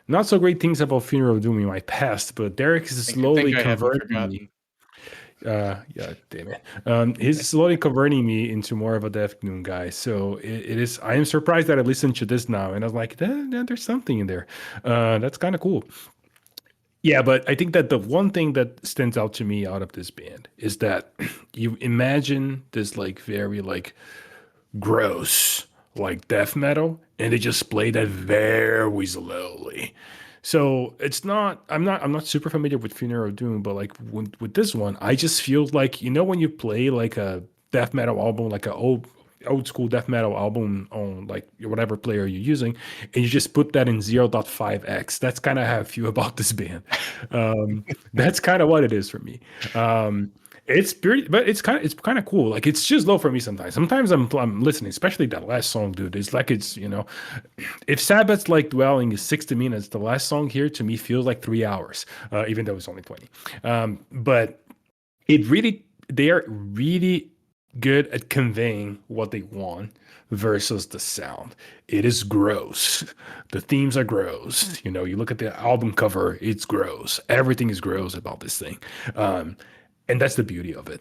Not so great things about Funeral Doom in my past, but Derek is I slowly think I haven't converting me. forgotten. Yeah, damn it. He's slowly converting me into more of a Death Doom guy. So it is. I am surprised that I listened to this now, and I was like, there's something in there. That's kind of cool. Yeah, but I think that the one thing that stands out to me out of this band is that you imagine this like very like gross like death metal, and they just play that very slowly. So it's not. I'm not super familiar with Funeral Doom, but like with this one, I just feel like when you play like a death metal album, like a old school death metal album on like whatever player you're using, and you just put that in 0.5x. That's kind of how I feel about this band. That's kind of what it is for me. It's pretty, but it's kind of cool. Like it's just low for me sometimes. Sometimes I'm listening, especially that last song, dude. It's like if Sabbath's like dwelling is 60 minutes, the last song here to me feels like 3 hours, even though it's only 20. But they are really good at conveying what they want versus the sound. It is gross. The themes are gross. You look at the album cover, it's gross. Everything is gross about this thing. And that's the beauty of it.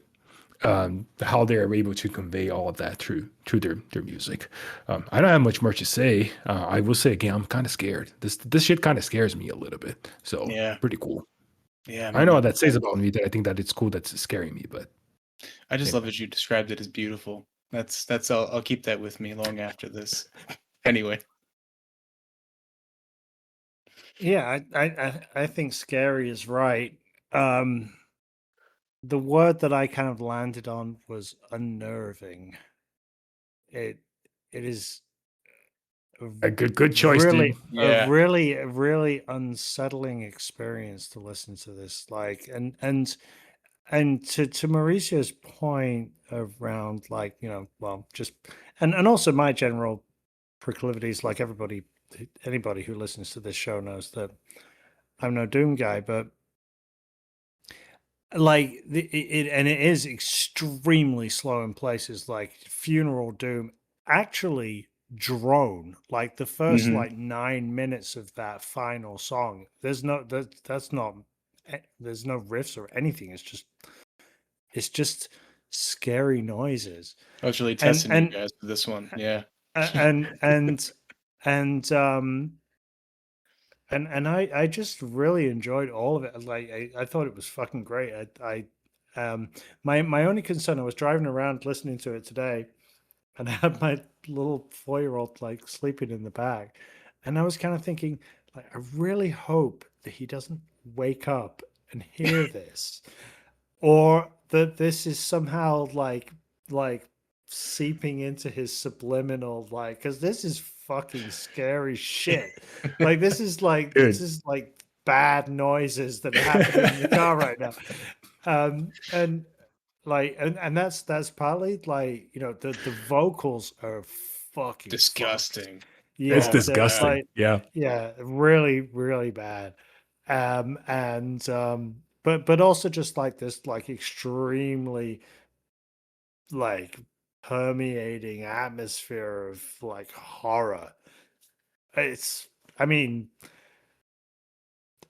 How they are able to convey all of that through their music. I don't have much more to say. I will say again, I'm kind of scared. This shit kind of scares me a little bit. So Yeah. pretty cool. Yeah, I man. know what that says about me. That I think that it's cool. That's scaring me, but I just love anyway. that you described it as beautiful. That's I'll keep that with me long after this. Anyway. Yeah, I think scary is right. Um, the word that I kind of landed on was unnerving. It it is a A good choice, dude. really Yeah. a really unsettling experience to listen to this. Like and to Mauricio's point around like well just and also my general proclivities, like anybody who listens to this show knows that I'm no doom guy, but like it is extremely slow in places. Like Funeral Doom actually drone like the first Mhm. like 9 minutes of that final song. That's not there's no riffs or anything. It's just scary noises. I was really and testing you and guys for this one. Yeah. and and and and I just really enjoyed all of it. Like I thought it was fucking great. My only concern, I was driving around listening to it today, and I had my little 4-year-old like sleeping in the back, and I was kind of thinking, like, I really hope that he doesn't wake up and hear this, or that this is somehow like seeping into his subliminal, like, because this is fucking scary shit. Like this Good. is like bad noises that are happening in the car right now. And like and that's partly like the vocals are fucking fucked. Disgusting. It's Oh Yeah, my they're god. disgusting. like, Yeah. yeah, really really bad. And but also just like this like extremely like permeating atmosphere of like horror. It's, I mean,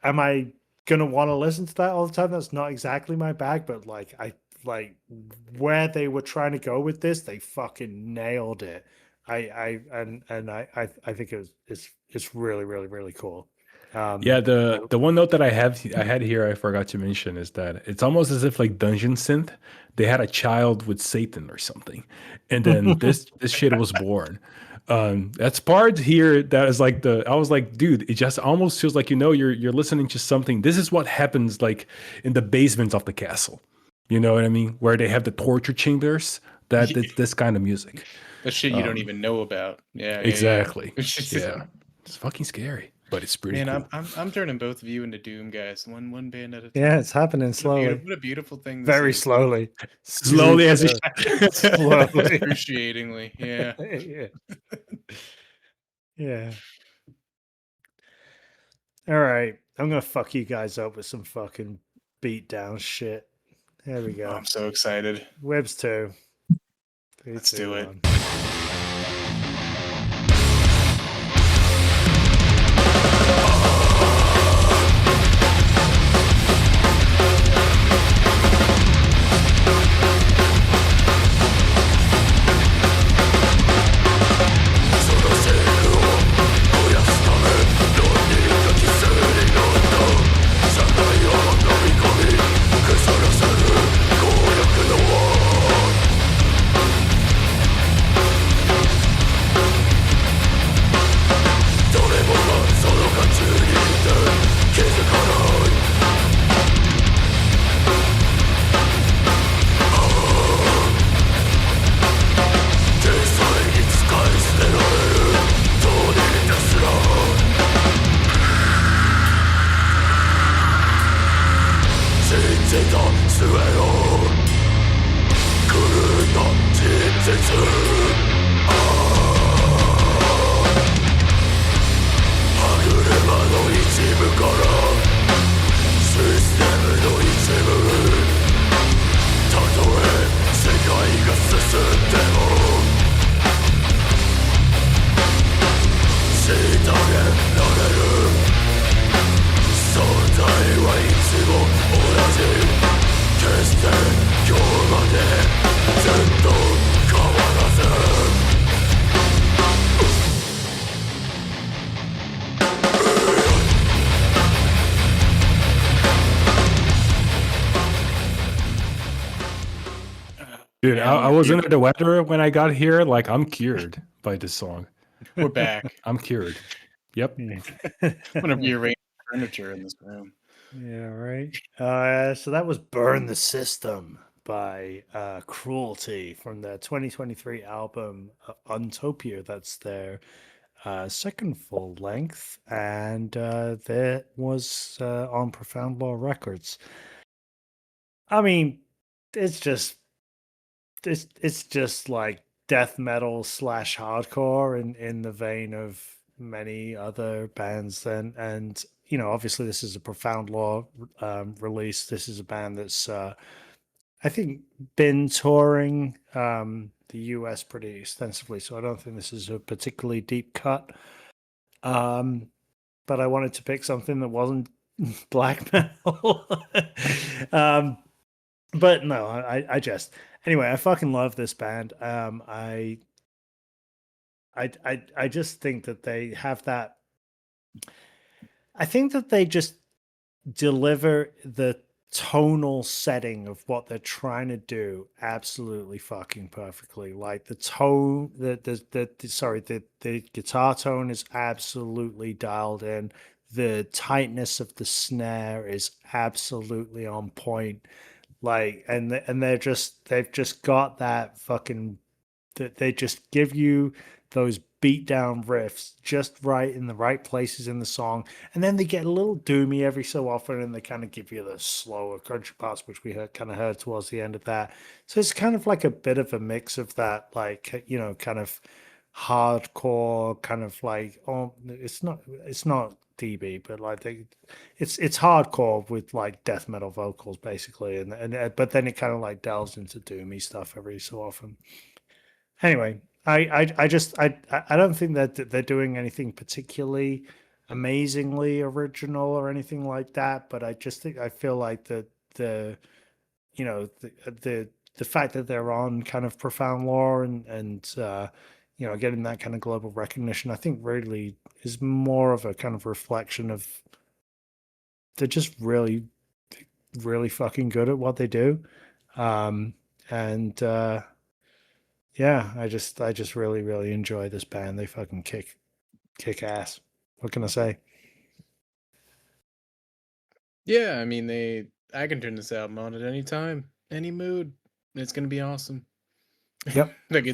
am I gonna want to listen to that all the time? That's not exactly my bag, but like I like where they were trying to go with this, they fucking nailed it. I think it's really really cool. Yeah, I- the one note that I had here I forgot to mention is that it's almost as if like Dungeon Synth, they had a child with Satan or something, and then this shit was born. That's part here that is like I was like, dude, it just almost feels like you're listening to something. This is what happens like in the basements of the castle. You know what I mean? Where they have the torture chambers. That's this kind of music. The shit you don't even know about. Yeah, Exactly. yeah. Yeah. It's fucking scary, but it's pretty Man, cool. I'm turning both of you into Doom guys, one band at a yeah, time. it's happening slowly, What a beautiful thing this very is. slowly, Slowly as super slowly. Excruciatingly, yeah. Yeah. Yeah. All right. I'm gonna fuck you guys up with some fucking beat down shit. There we Oh, go. I'm so excited. Webs 2. 3, Let's 2, do it. 1. Dude, Man, I was under the weather when I got here. Like, I'm cured by this song. we're back. I'm cured. Yep. Whenever you arrange furniture in this room. Yeah, right. So that was Burn the System by Cruelty from their 2023 album Untopia. That's their second full length, and that was on Profound Law Records. I mean, it's just it's just like death metal slash hardcore in the vein of many other bands. And you know, obviously this is a Profound Law release. This is a band that's I think been touring the US pretty extensively, so I don't think this is a particularly deep cut. But I wanted to pick something that wasn't black metal. But no, I just anyway, I fucking love this band. I just think that they have that. I think that they just deliver the tonal setting of what they're trying to do absolutely fucking perfectly. Like the tone, the guitar tone is absolutely dialed in. The tightness of the snare is absolutely on point. Like, and they've just got that fucking that they just give you those beat down riffs just right in the right places in the song, and then they get a little doomy every so often, and they kind of give you the slower country parts, which we kind of heard towards the end of that. So it's kind of like a bit of a mix of that, like, kind of hardcore, kind of like, oh, it's not DB, but like it's hardcore with like death metal vocals basically, and but then it kind of like delves into doomy stuff every so often. Anyway, I don't think that they're doing anything particularly amazingly original or anything like that, but I just think I feel like the you know the fact that they're on kind of profound lore and you know, getting that kind of global recognition, I think really is more of a kind of reflection of they're just really fucking good at what they do. And yeah, I just really enjoy this band. They fucking kick ass. What can I say? Yeah, I mean, I can turn this album on at any time, any mood. It's gonna be awesome. Yep. Like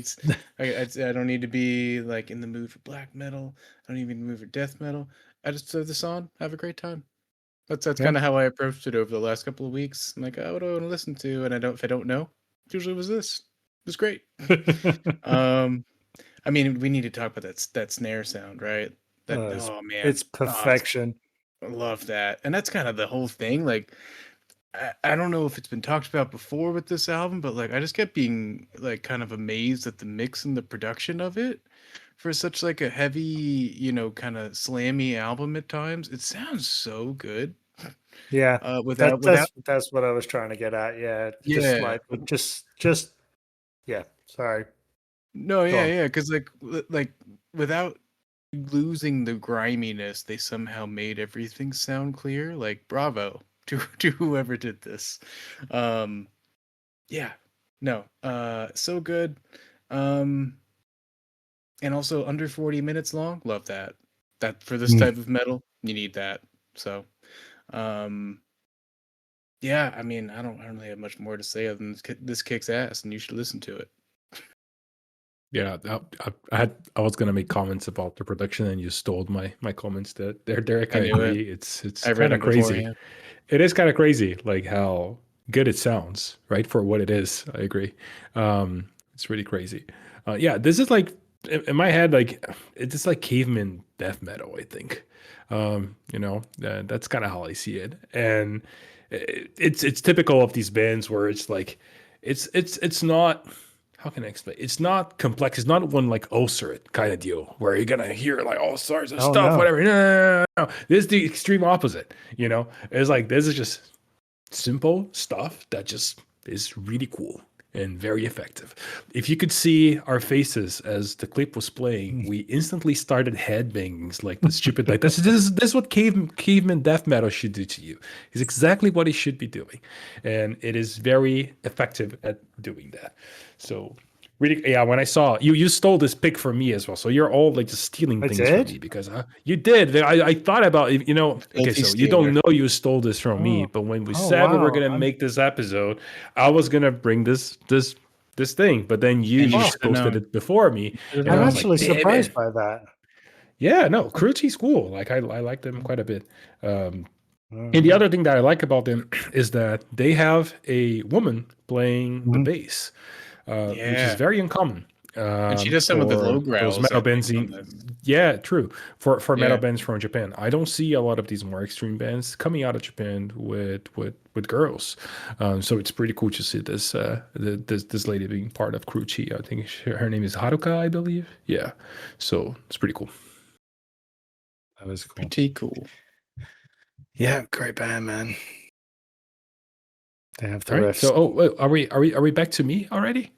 I don't need to be like in the mood for black metal. I don't even move for death metal. I just throw this on, have a great time. That's Yeah. kind of how I approached it over the last couple of weeks. I'm like, oh, what do I want to listen to? And if I don't know, it usually was this. It was great. I mean, we need to talk about that snare sound, right? That oh man, it's perfection. I love that. And that's kind of the whole thing. Like, I don't know if it's been talked about before with this album, but like I just kept being like kind of amazed at the mix and the production of it for such like a heavy, you know, kind of slammy album at times. It sounds so good. Yeah. Without That's what I was trying to get at. Yeah. Yeah. Just yeah. Sorry. No, yeah, because like without losing the griminess, they somehow made everything sound clear. Like bravo to whoever did this. Yeah, no, so good. And also under 40 minutes long. Love that. That for this type of metal, you need that. So, yeah, I mean, I don't really have much more to say other than this kicks ass, and you should listen to it. Yeah, I was gonna make comments about the production, and you stole my comments. That Derek, I agree. It's kind of crazy. Beforehand. It is kind of crazy, like how good it sounds, right? For what it is, I agree. It's really crazy. Yeah, this is like in my head, like it's like caveman death metal. I think, you know, that's kind of how I see it, and it's typical of these bands where it's like, it's not. How can I explain? It's not complex. It's not one like Ulcerate kind of deal where you're gonna hear like all sorts of stuff, no. whatever. No. This is the extreme opposite. You know, it's like this is just simple stuff that just is really cool and very effective. If you could see our faces as the clip was playing, we instantly started headbangings like the stupid like this is what caveman death metal should do to you. It's exactly what it should be doing, and it is very effective at doing that. So really, yeah, when I saw you stole this pick from me as well. So you're all like just stealing things from me because you did. I thought about it, you know. Okay, so you don't know you stole this from me, but when we said we were gonna make this episode, I was gonna bring this thing, but then you just posted it before me. I'm actually surprised by that. Yeah, no, Kruelty's cool. Like I like them quite a bit. And the other thing that I like about them is that they have a woman playing the bass. Which is very uncommon. And she does some of the low growls. Metal bands, yeah, true. For metal bands from Japan, I don't see a lot of these more extreme bands coming out of Japan with girls. So it's pretty cool to see this this lady being part of Kruelty. I think her name is Haruka, I believe. Yeah, so it's pretty cool. That was cool. Pretty cool. Yeah, great band, man. They have the riffs. Right, so, are we back to me already?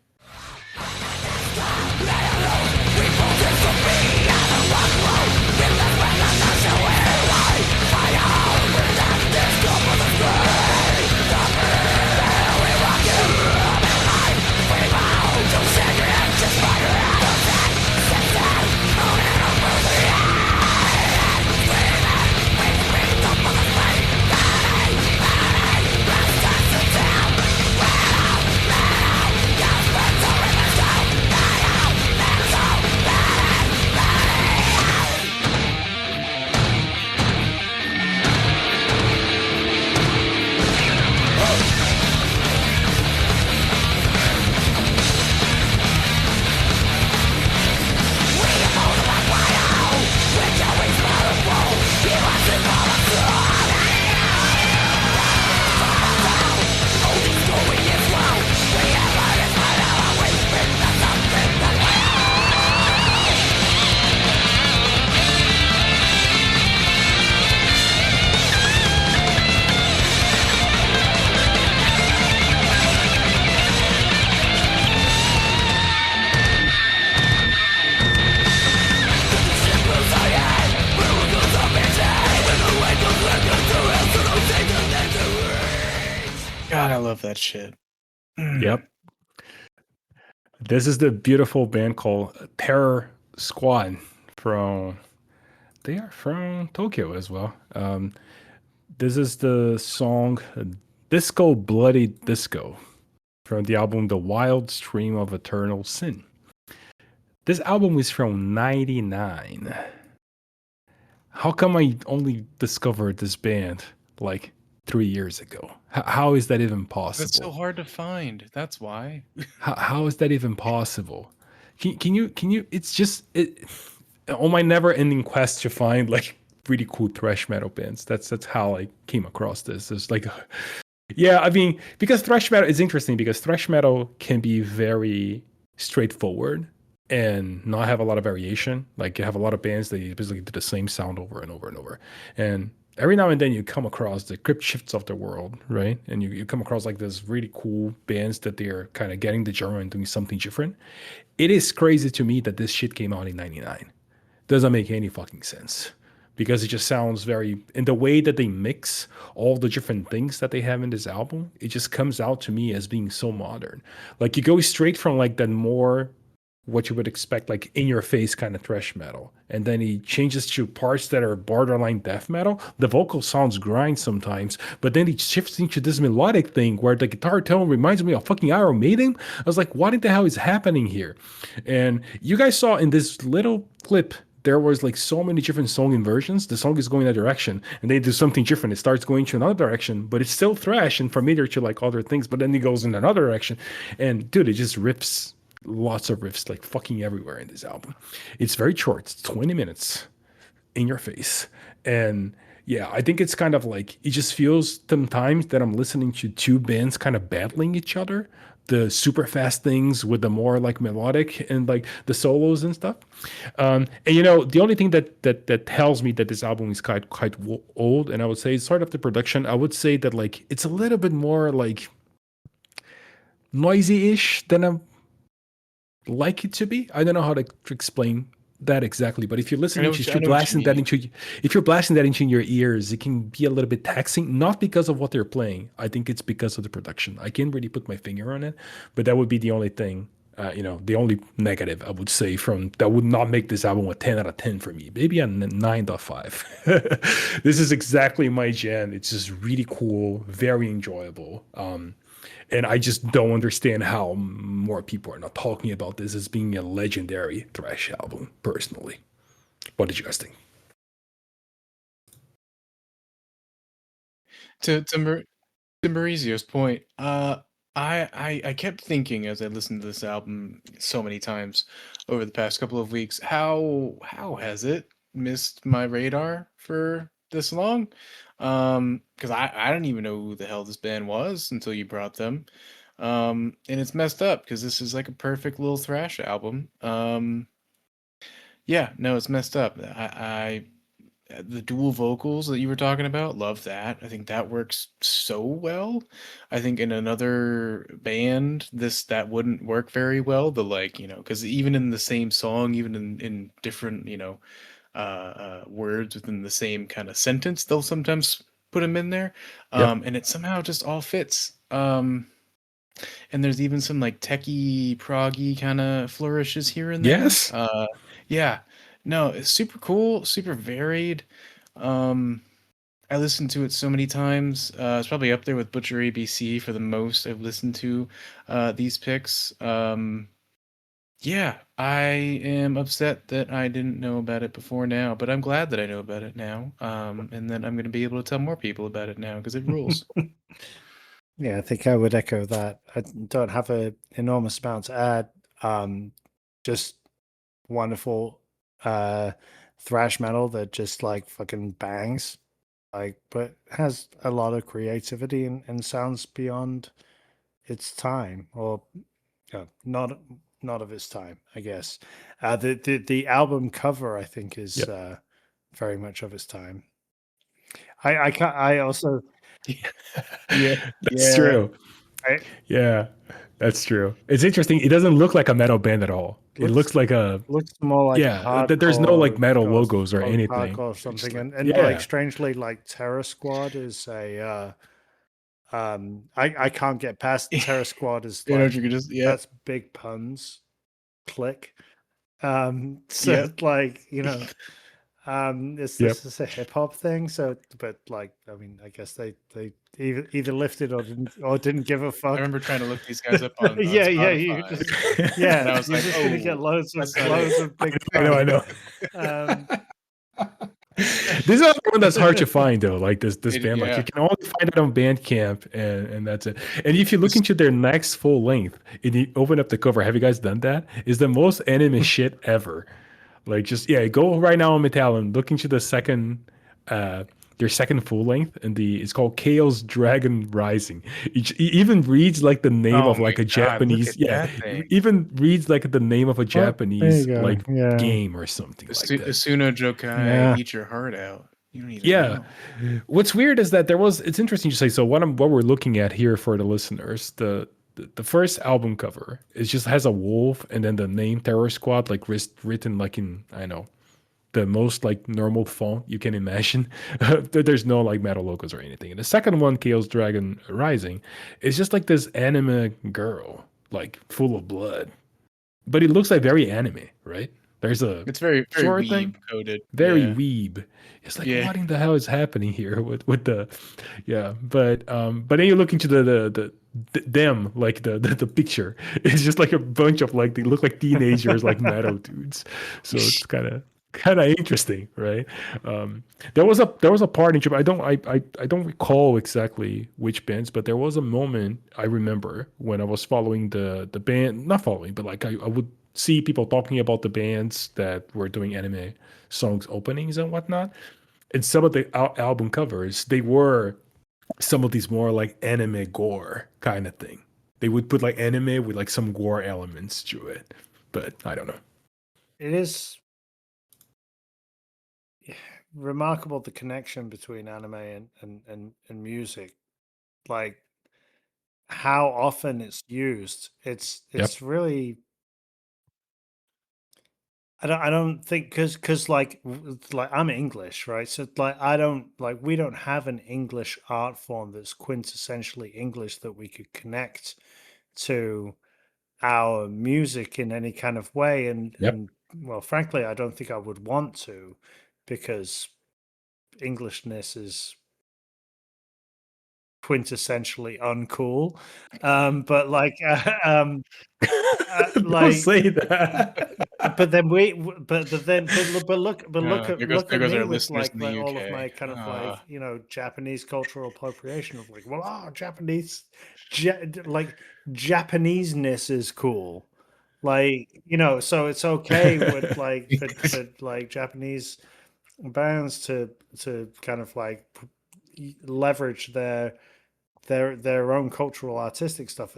that shit. Yep. This is the beautiful band called Terror Squad they are from Tokyo as well. This is the song Disco Bloody Disco from the album The Wild Stream of Eternal Sin. This album is from 99. How come I only discovered this band like 3 years ago? How is that even possible? That's so hard to find. That's why. How is that even possible? Can you it's just on my never ending quest to find like really cool thrash metal bands. That's how I came across this. It's like yeah, I mean, because thrash metal is interesting because thrash metal can be very straightforward and not have a lot of variation. Like you have a lot of bands that basically do the same sound over and over and over. And every now and then you come across the crypt shifts of the world, right? And you come across like this really cool bands that they're kind of getting the genre and doing something different. It is crazy to me that this shit came out in 99. Doesn't make any fucking sense because it just sounds very in the way that they mix all the different things that they have in this album. It just comes out to me as being so modern. Like you go straight from like that more what you would expect, like in your face kind of thrash metal, and then he changes to parts that are borderline death metal. The vocal sounds grind sometimes, but then he shifts into this melodic thing where the guitar tone reminds me of fucking Iron Maiden. I was like, what in the hell is happening here? And you guys saw in this little clip there was like so many different song inversions. The song is going in a direction and they do something different. It starts going to another direction, but it's still thrash and familiar to like other things, but then it goes in another direction. And dude, it just rips lots of riffs like fucking everywhere in this album. It's very short. It's 20 minutes in your face. And yeah, I think it's kind of like, it just feels sometimes that I'm listening to two bands kind of battling each other. The super fast things with the more like melodic and like the solos and stuff. And you know, the only thing that tells me that this album is quite old, and I would say it's sort of the production. I would say that like it's a little bit more like noisy-ish than I like it to be. I don't know how to explain that exactly, but if you're listening to, if you're blasting that into your ears, it can be a little bit taxing, not because of what they're playing. I think it's because of the production. I can't really put my finger on it, but that would be the only thing, the only negative I would say from that would not make this album a 10 out of 10 for me. Maybe a 9.5. This is exactly my jam. It's just really cool, very enjoyable. And I just don't understand how more people are not talking about this as being a legendary thrash album, personally. What did you guys think? To Maurizio's point, I kept thinking as I listened to this album so many times over the past couple of weeks, how has it missed my radar for this long? Because I didn't even know who the hell this band was until you brought them. And it's messed up because this is like a perfect little thrash album. Yeah, no, it's messed up. The dual vocals that you were talking about, love that. I think that works so well. I think in another band, that wouldn't work very well. The like, because even in the same song, even in different, words within the same kind of sentence, they'll sometimes put them in there, Yep. and it somehow just all fits. And there's even some like techie, proggy kind of flourishes here and there. Yes. Yeah, no, it's super cool, super varied. Um, I listened to it so many times. It's probably up there with Butcher ABC for the most I've listened to these picks. Yeah, I am upset that I didn't know about it before now, but I'm glad that I know about it now. And then I'm going to be able to tell more people about it now because it rules. Yeah, I think I would echo that. I don't have an enormous amount to add. Just wonderful thrash metal that just like fucking bangs, like, but has a lot of creativity and sounds beyond its time, or not of its time, I guess. The album cover, I think, is Yep. very much of its time. I also yeah That's yeah true. I, Yeah, that's true. It's interesting. It doesn't look like a metal band at all. It looks looks like a looks more like There's no like hardcore metal or logos or anything. hardcore or It's just something, like and like yeah, strangely, like Terror Squad is I can't get past Terror Squad as You know, like you could just that's big puns. Click. So Yep. like, you know, is Yep. this a hip hop thing? So, but like, I mean, I guess they either lifted or didn't give a I fuck. remember trying to look these guys up on Yeah, you Spotify, just and yeah, I was you're like, just gonna get "Oh, loads that's not it." of big I know. puns. This is another one that's hard to find though. Like this band, like you Yeah. can only find it on Bandcamp, and that's it. And if you look It's- into their next full length, and you open up the cover, have you guys done that? Is the most anime shit ever. Like just go right now on Metal and look into the second their second full length, and it's called Chaos Dragon Rising. It even reads like the name Oh of my like a God, look Japanese, at that thing. even reads like the name of a Well, there you Japanese go. like Yeah. game or something like that. Asuno Jokai, Yeah. eat your heart out. You don't even Yeah. know. What's weird is that it's interesting to say. So what we're looking at here for the listeners, the first album cover, it just has a wolf and then the name Terror Squad like written like in, I know, the most like normal font you can imagine. There's no like metal logos or anything. And the second one, Chaos Dragon Rising, is just like this anime girl, like full of blood. But it looks like very anime, right? There's a It's very, very sword thing. weeb coded. Very Yeah. weeb. It's like, Yeah. what in the hell is happening here with the, yeah. But then you look into them, like the picture. It's just like a bunch of like, they look like teenagers, like metal dudes. So it's kind of interesting, right? There was a part in Japan. I don't recall exactly which bands, but there was a moment I remember when I was following the band, not following, but like I would see people talking about the bands that were doing anime songs openings and whatnot. And some of the album covers, they were some of these more like anime gore kind of thing. They would put like anime with like some gore elements to it, but I don't know. It is remarkable the connection between anime and music. Like how often it's used. It's Yep. really I don't think because like like I'm English, right? So like I don't like we don't have an English art form that's quintessentially English that we could connect to our music in any kind of way. Yep. And well, frankly, I don't think I would want to because Englishness is quintessentially uncool. But like Don't like say that. but then look There at goes me our with listeners in like the all of UK. my kind of like Ah. Japanese cultural appropriation of like Japanese like Japaneseness is cool, like so it's okay with like for like Japanese bands to kind of like leverage their own cultural artistic stuff.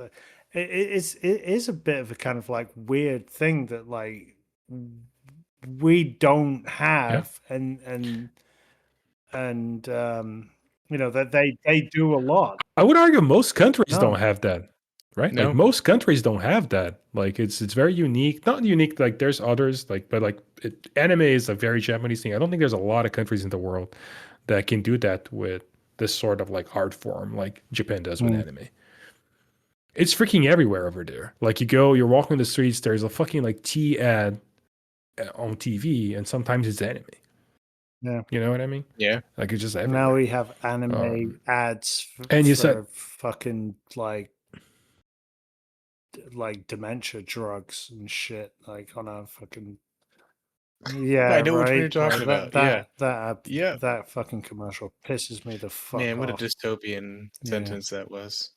It is a bit of a kind of like weird thing that like we don't Yeah. have and that they do a lot. I would argue most countries don't No. have that, right? Like No. most countries don't have that. Like it's very unique. Not unique. Like there's others. Like but like anime is a very Japanese thing. I don't think there's a lot of countries in the world that can do that with this sort of like art form, like Japan does with Mm. anime. It's freaking everywhere over there. Like you're walking the streets. There's a fucking like tea ad on TV, and sometimes it's anime. Yeah. You know what I mean? Yeah. Like it's just Now everywhere. we have anime ads And you for said fucking like dementia drugs and shit like on our fucking yeah, I know which one you're right. talking about. Yeah. Yeah. That fucking commercial pisses me the fuck Man, what a off. dystopian Yeah. sentence that was.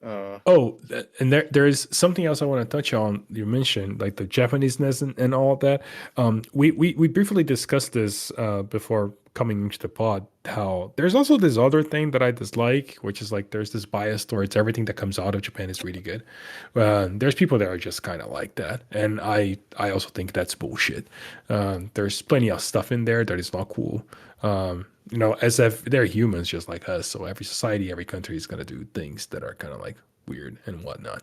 oh, and there's something else I want to touch on. You mentioned like the Japaneseness and all of that. We briefly discussed this before coming into the pod. How there's also this other thing that I dislike, which is like there's this bias towards everything that comes out of Japan is really good. There's people that are just kind of like that, and I also think that's bullshit. There's plenty of stuff in there that is not cool. As if they're humans just like us. So every society, every country is going to do things that are kind of like weird and whatnot.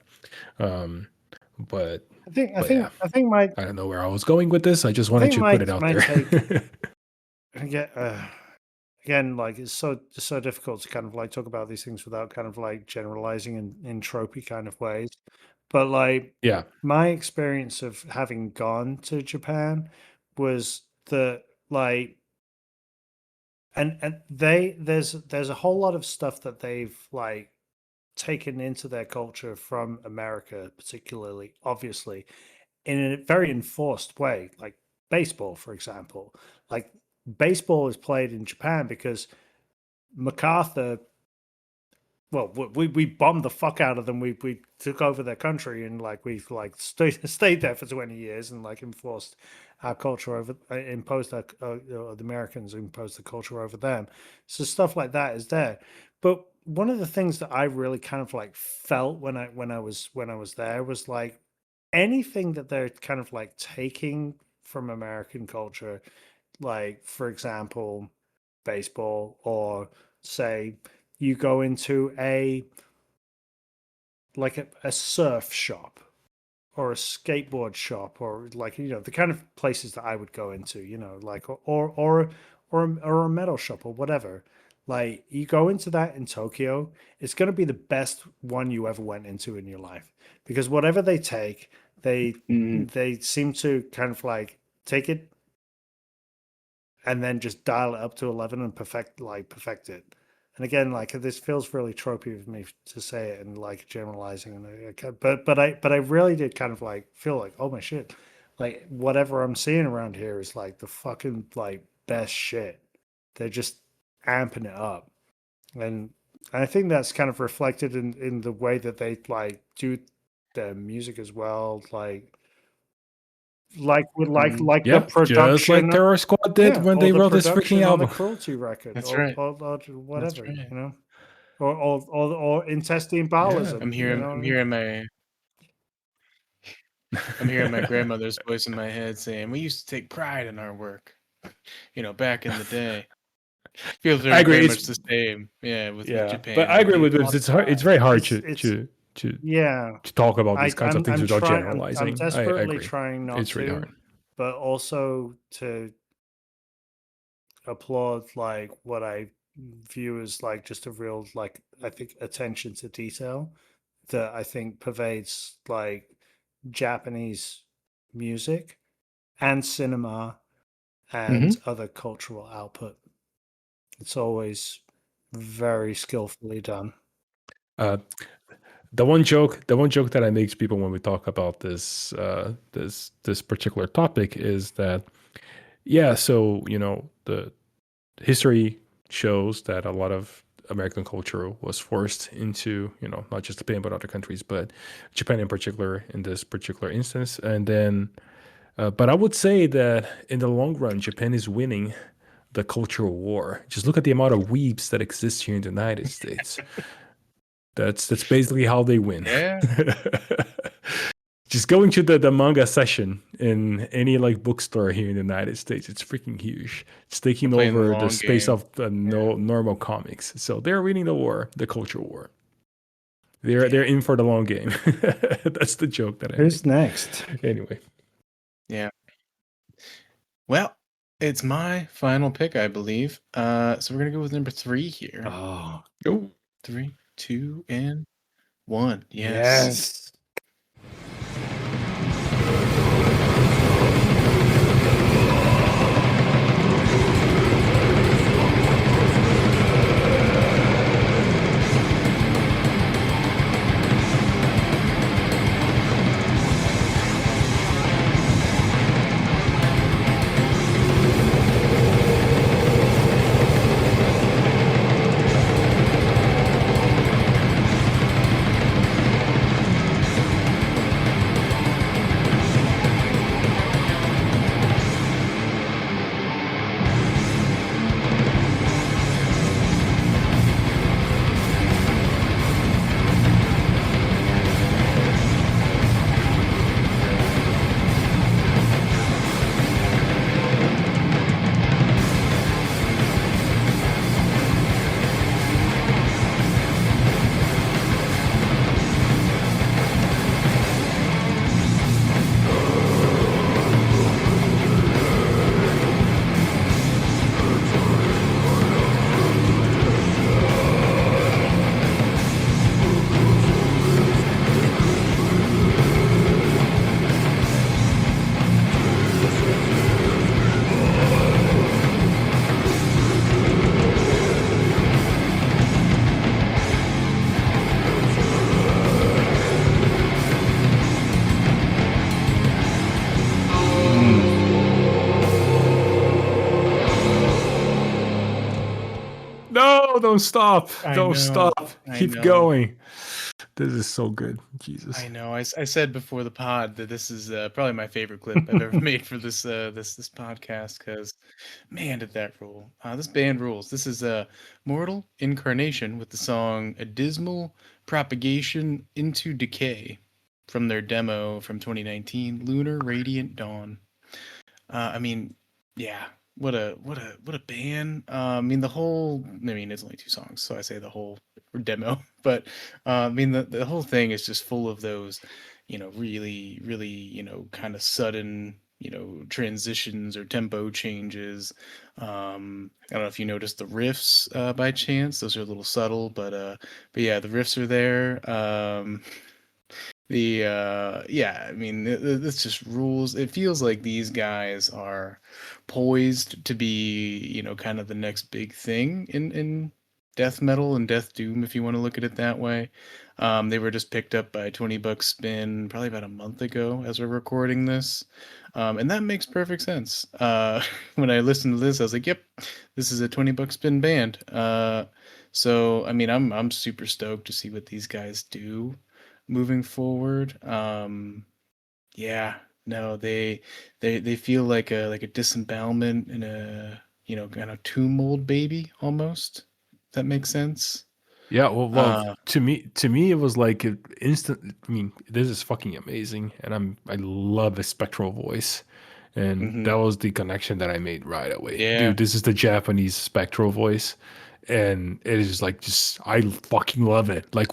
But I think my I don't know where I was going with this. I just wanted to put it out there. yeah, again, like it's so difficult to kind of like talk about these things without kind of like generalizing in tropey kind of ways. But like Yeah. my experience of having gone to Japan was that like and there's a whole lot of stuff that they've like taken into their culture from America, particularly, obviously, in a very enforced way, like baseball, for example. Like baseball is played in Japan because MacArthur, well, we bombed the fuck out of them. We took over their country and like we've like stayed there for 20 years and like enforced our culture over, imposed our the Americans imposed the culture over them. So stuff like that is there. But one of the things that I really kind of like felt when I was there was like anything that they're kind of like taking from American culture, like for example, baseball, or say you go into a surf shop or a skateboard shop, or like the kind of places that I would go into, like or a metal shop or whatever. Like you go into that in Tokyo, it's going to be the best one you ever went into in your life, because whatever they take, they Mhm. they seem to kind of like take it and then just dial it up to 11 and perfect it. And again, like this feels really tropey of me to say it and like generalizing, and but I really did kind of like feel like, oh my shit, like whatever I'm seeing around here is like the fucking like best shit. They're just amping it up, and I think that's kind of reflected in the way that they like do their music as well, like the Yeah. Just like production. Terror Squad did Yeah, when or they the wrote this freaking production on the album. Cruelty record, That's or right. That's whatever, right. or intestine Yeah. ballism. I'm You hearing know what I I'm mean? hearing my I'm hearing my grandmother's voice in my head saying, "We used to take pride in our work, back in the day." Feels I very, agree. very It's much the same. Yeah, with yeah, but Japan. I agree with All this. the It's time. very hard It's to Yeah. talk about these kinds of I'm things I'm without trying. I'm generalizing. I desperately agree. trying not It's really to, hard. but also to applaud like what I view as like just a real like I think attention to detail that I think pervades like Japanese music and cinema and Hmm. other cultural output. It's always very skillfully done. Uh, the one joke that I make to people when we talk about this particular topic is that, yeah, so the history shows that a lot of American culture was forced into, not just Japan but other countries, but Japan in particular in this particular instance. And then, but I would say that in the long run, Japan is winning the cultural war. Just look at the amount of weebs that exist here in the United States. That's basically how they win. Yeah, Just going to the manga session in any like bookstore here in the United States, it's freaking huge. It's we're taking playing the over the long space game. of Yeah. no normal comics. So they're winning the war, the cultural war. They're Yeah. in for the long game. That's the joke that I Who's make. next? Anyway, Yeah. Well, it's my final pick, I believe. So we're gonna go with number 3 here. Oh, oh, 3, 2, and 1. Yes. yes. don't stop. I Don't know, stop. I Keep know. going. This is so good. Jesus. I know. I said before the pod that this is probably my favorite clip I've ever made for this this podcast because man did that rule. This band rules. This is Mortal Incarnation with the song "A Dismal Propagation into Decay" from their demo from 2019, Lunar Radiant Dawn. I mean, yeah, what a band. I mean, the whole. I mean, it's only two songs, so I say the whole demo. But I mean, the whole thing is just full of those, really, really, kind of sudden, transitions or tempo changes. I don't know if you noticed the riffs by chance; those are a little subtle, but yeah, the riffs are there. Yeah, I mean, this just rules. It feels like these guys are poised to be, kind of the next big thing in death metal and death doom, if you want to look at it that way. They were just picked up by 20 Bucks Spin probably about a month ago as we're recording this. And that makes perfect sense. When I listened to this, I was like, yep, this is a 20 Bucks Spin band. So I mean, I'm super stoked to see what these guys do moving forward. Yeah, no, they feel like a disembowelment in a kind of tomb mold baby almost. That makes sense. Yeah, well, Uh, to me, it was like an instant. I mean, this is fucking amazing, and I love a spectral voice, and mhm. that was the connection that I made right away. Yeah, Dude, this is the Japanese spectral voice, and it is just I fucking love it. Like,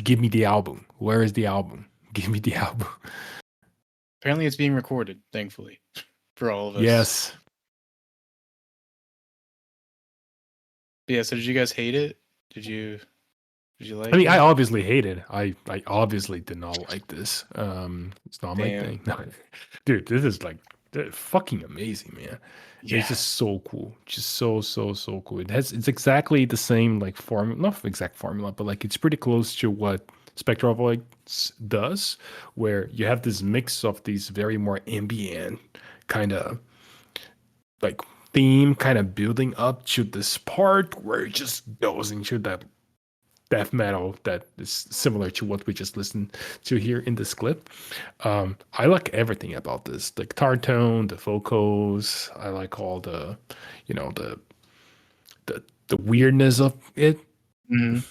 give me the album? Where is the album? Give me the album. apparently it's being recorded, thankfully, for all of us. Yes. But yeah, so did you guys hate it? Did you I like mean, I it? obviously hate it. I obviously did not like this. It's not my Damn. thing. No. Dude, this is like fucking amazing, man. It's Yeah. just so cool. Just so cool. It's exactly the same like formula, not exact formula, but like it's pretty close to what Spectral Voids does, where you have this mix of these very more ambient kind of like theme kind of building up to this part where it just goes into that death metal that is similar to what we just listened to here in this clip. I like everything about this, the guitar tone, the vocals. I like all the, you know, the weirdness of it. Mhm.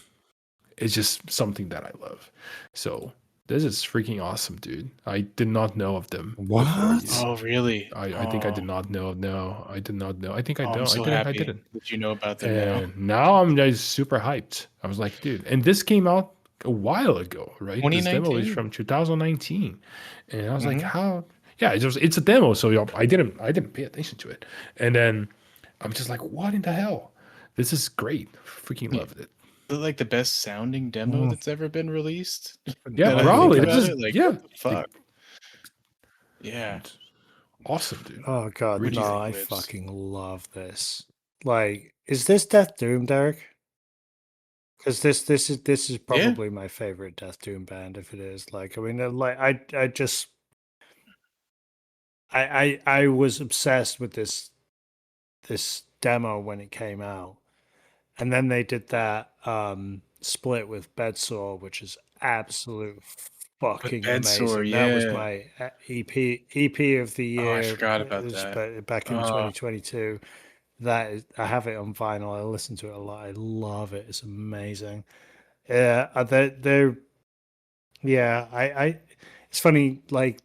It's just something that I love. So this is freaking awesome, dude. I did not know of them before you. What? Oh, really? I think I did not know. No, I did not know. I think I I'm don't. I so didn't. I happy didn't. that you know about them now. And now I'm just super hyped. I was like, dude, and this came out a while ago, right? This demo is 2019. from 2019, and I was like, Mhm. how? Yeah, it's a demo, so I didn't pay attention to it, and then I'm just like, what in the hell? This is great. Freaking Yeah. loved it. Like the best sounding demo Mm. that's ever been released. Yeah, Now that I think probably. This about is it, like yeah, what the fuck? like, Yeah, it's awesome, dude. Oh god, what do Really you no, good. think, I Lips? fucking love this. Like, is this Death Doom, Derek? Because this is Yeah. probably my favorite Death Doom band. If it is, like, I mean, like, I just I was obsessed with this demo when it came out, and then they did that split with Bedsore, which is absolute With fucking Bedsore, amazing. That was yeah. my EP of the Oh, I year. forgot It about was that. back in 2022. That is, I have it on vinyl. I listen to it a lot. I love it. It's amazing. Yeah, they're yeah. I it's funny. Like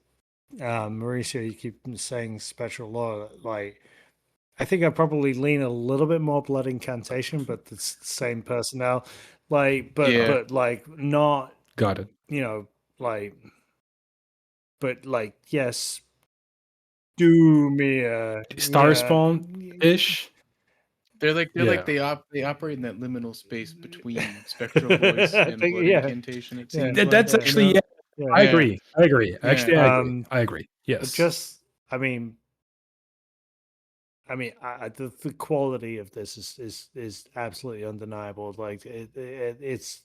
Mauricio, you keep saying Spectral Law. Like I think I probably lean a little bit more Blood Incantation, but it's the same personnel. Like, Yeah. but like not Got it. you know like, but like yes, Doomia. Star Yeah, Spawn ish. They're like Yeah. they operate in that liminal space between spectral voice I and think blood incantation, it yeah, seems That's like, yeah, actually yeah. yeah. I Yeah. agree. I agree. Yeah. Actually, I agree. I agree. But Yes. just, I mean, the quality of this is absolutely undeniable. Like it's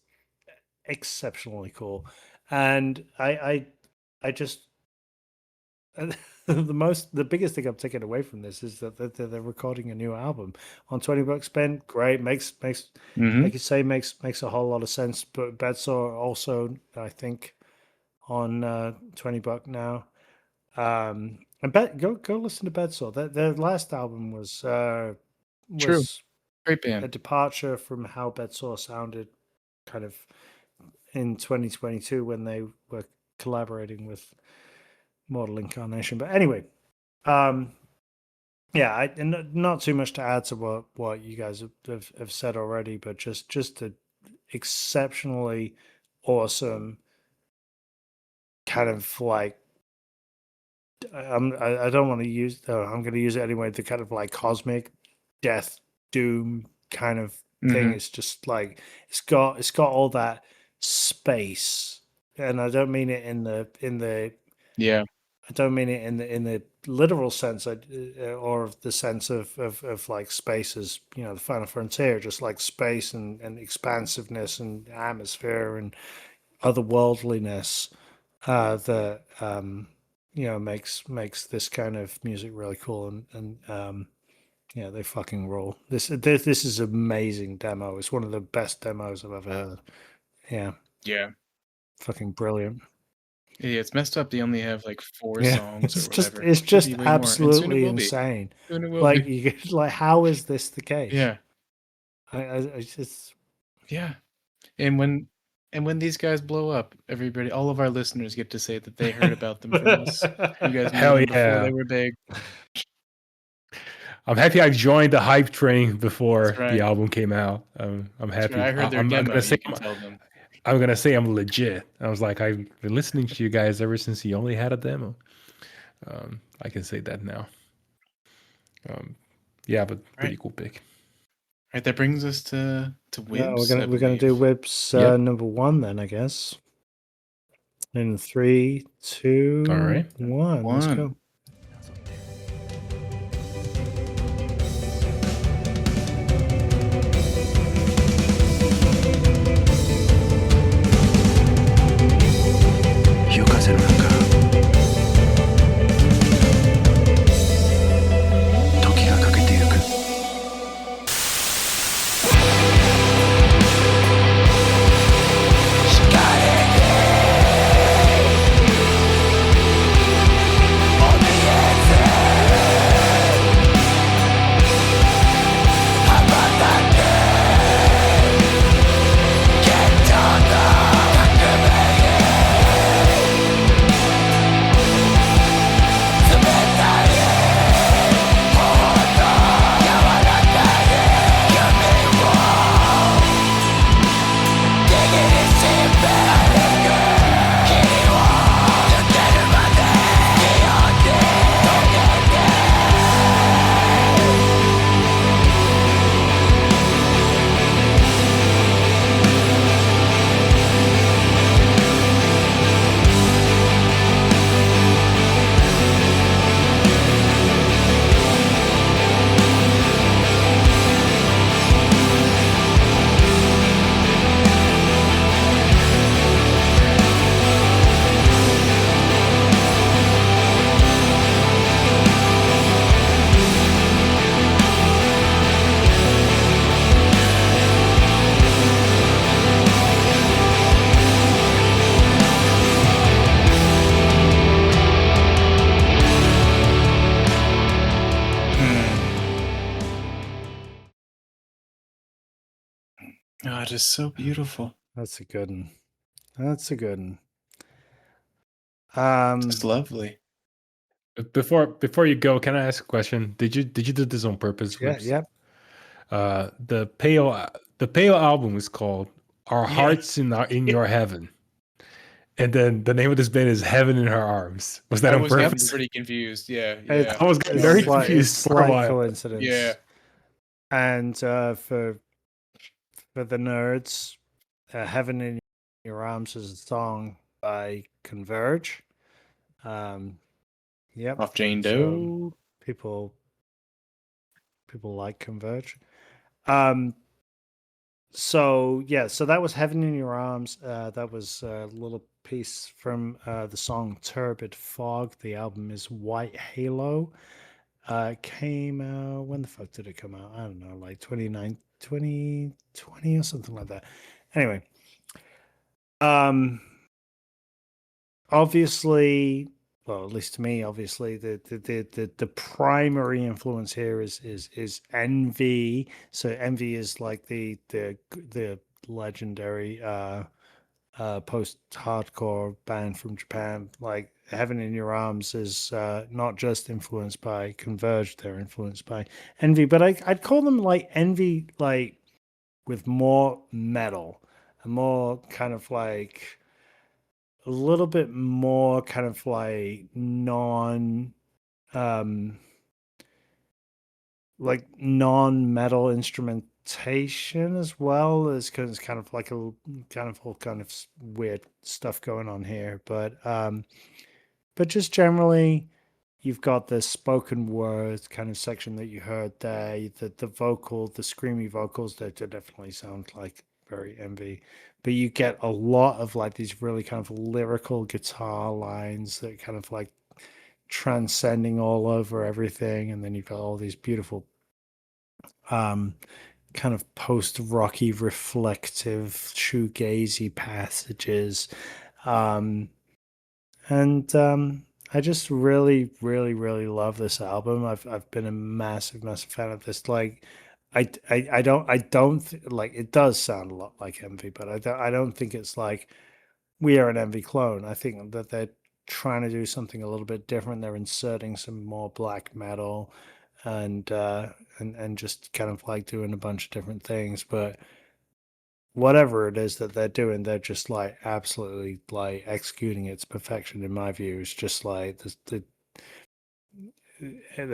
exceptionally cool, and I just And the biggest thing I'm taking away from this is that they're recording a new album on 20 bucks. Ben, great, makes Mm-hmm. like you say, makes a whole lot of sense. But Bedsore also, I think, on 20 buck now. And go listen to Bedsore. Their last album was True. was Great a band. departure from how Bedsore sounded, kind of in 2022 when they were collaborating with Mortal Incarnation. But anyway, um, yeah, not too much to add to what you guys have said already, but just a exceptionally awesome kind of like I don't want to use I'm going to use it anyway, the kind of like cosmic death doom kind of thing. Mm-hmm. It's just like it's got all that space, and I don't mean it in the Yeah. I don't mean it in the literal sense, or of the sense of like space as, the final frontier, just like space and expansiveness and atmosphere and otherworldliness, that makes this kind of music really cool. And yeah, they fucking roll. This is amazing demo. It's one of the best demos I've ever heard. Yeah, Yeah. fucking brilliant. Yeah, it's messed up. They only have like 4 Yeah, songs or it's just whatever. it's Should be just way more, and soon it absolutely will be. insane. Soon it will Like, be. you get like, how is this the case? Yeah. I just Yeah. And when these guys blow up, everybody, all of our listeners get to say that they heard about them from us. You guys knew Hell them before yeah. they were big. I'm happy I joined the hype train That's before the right. album came out. I'm That's right. happy. I heard their I'm demo. gonna say You can tell them. I'm gonna say I'm legit. I was like, I've been listening to you guys ever since you only had a demo. I can say that now. Yeah, but pretty Right. cool pick. Right. That brings us to yeah, Wibs, I we're gonna do believe. Whips Yep. number one then, I guess. In 3, All 2, right. 1, let's One. go. 夜風の中時がかけてゆくOh, it is so beautiful. That's a good one. That's a good one. It's lovely. But before you go, can I ask a question? Did you do this on purpose, Yeah, Whips? yep. The Pale album is called "Our Yeah. Hearts in Your Heaven," and then the name of this band is "Heaven in Her Arms." Was that I on was getting purpose? pretty confused. Yeah. It's, Yeah. I was getting it's very slight, it's confused for a slight while. coincidence. Yeah. And for the nerds, "Heaven in Your Arms" is a song by Converge. Yep. Off Jane So Doe. people like Converge. Um, So yeah, so that was Heaven in Your Arms. That was a little piece from the song Turbid Fog. The album is White Halo. It came out, when the fuck did it come out? I don't know, like 2020 or something like that. Anyway, um obviously, well, at least to me, obviously the primary influence here is Envy. So Envy is like the legendary post-hardcore band from Japan. Like Heaven in Your Arms is not just influenced by Converge; they're influenced by Envy. But I'd call them like Envy, like with more metal, and more kind of like a little bit more kind of like um non-metal instrumentation as well, as because it's kind of like a kind of all kind of weird stuff going on here, but just generally you've got the spoken word kind of section that you heard there, the vocal, the screamy vocals that definitely sound like very Envy, but you get a lot of like these really kind of lyrical guitar lines that kind of like transcending all over everything, and then you've got all these beautiful um kind of post-rocky reflective shoegazy passages, um and I just really really love this album. I've been a massive fan of this. Like like, it does sound a lot like Envy, but I don't think it's like we are an Envy clone. I think that they're trying to do something a little bit different. They're inserting some more black metal, and and just kind of like doing a bunch of different things. But whatever it is that they're doing, they're just like absolutely like executing its perfection. In my view, it's just like the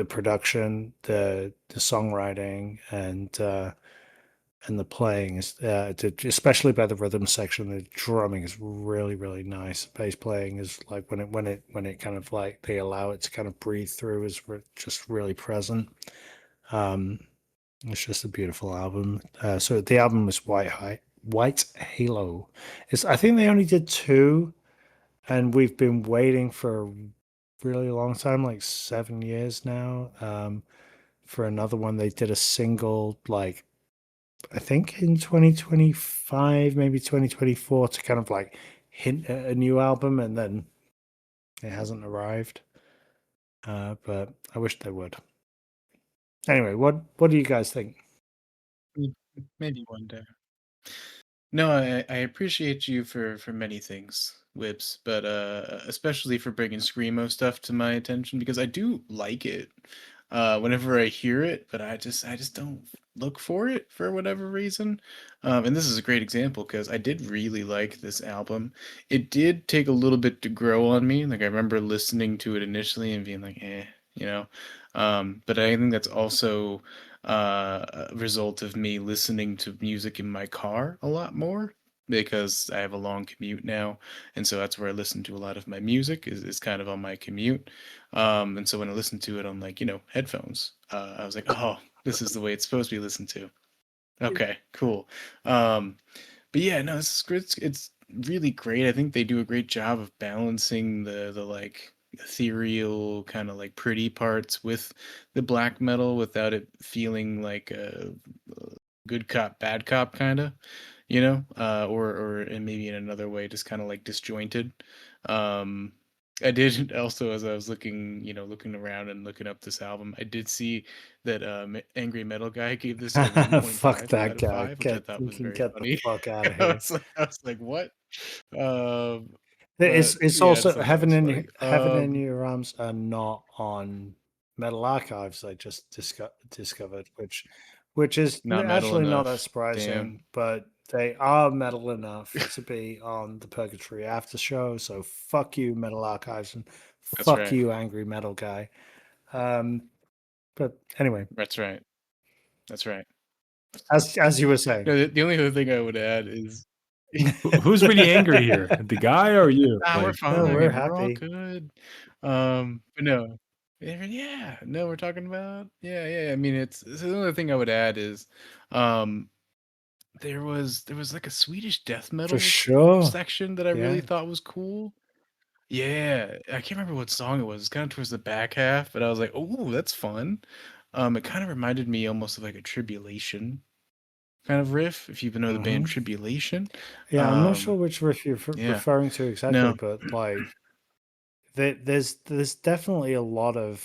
production, the songwriting, and the playing is especially by the rhythm section. The drumming is really nice. Bass playing is like when it kind of like they allow it to kind of breathe through, is just really present. um it's just a beautiful album. So the album was White Halo. I think they only did two, and we've been waiting for a really long time, like 7 years now, for another one. They did a single, like I think in 2025, maybe 2024, to kind of like hint at a new album, and then it hasn't arrived. But I wish they would. Anyway, what do you guys think? Maybe one day. No, I appreciate you for many things, Whips, but especially for bringing screamo stuff to my attention because I do like it whenever I hear it, but I just don't look for it for whatever reason. And this is a great example because I did really like this album. It did take a little bit to grow on me. Like I remember listening to it initially and being like, eh, you know. But I think that's also a result of me listening to music in my car a lot more because I have a long commute now, and so that's where I listen to a lot of my music is kind of on my commute. And so when I listen to it on like headphones, I was like, oh, this is the way it's supposed to be listened to. Okay, cool. Um, but yeah, no, it's really great. I think they do a great job of balancing the like ethereal kind of like pretty parts with the black metal without it feeling like a good cop, bad cop kind of, or and maybe in another way just kind of like disjointed. Um, I did also, as I was looking around and looking up this album, I did see that Angry Metal Guy gave this a Fuck 1.5 that out of guy. 5, which I thought You was can very get the funny. fuck out of I here. was like, what? Um, It's but it's yeah, I just also thought that was funny. Heaven in Your Arms are not on Metal Archives. I just discovered, which is Not metal actually not that enough. Damn. surprising, but they are metal enough to be on the Purgatory Aftershow. So fuck you, Metal Archives, and That's fuck right. you, Angry Metal Guy. Um, but anyway, That's right. That's right. as you were saying. No, the only other thing I would add is Who's really angry here? The guy or you? We're Like, No, fine. we're We're all happy. good. But no. Yeah, no, we're talking about yeah. I mean, it's so the only thing I would add is, um, there was like a Swedish death For metal sure. section that I really Yeah. thought was cool. Yeah, I can't remember what song it was. It's kind of towards the back half, but I was like, "Oh, that's fun." It kind of reminded me almost of like a Tribulation kind of riff, if you even know the band hmm Tribulation. Yeah, I'm not sure Um, which riff you're yeah, referring to exactly, no, but like there's definitely a lot of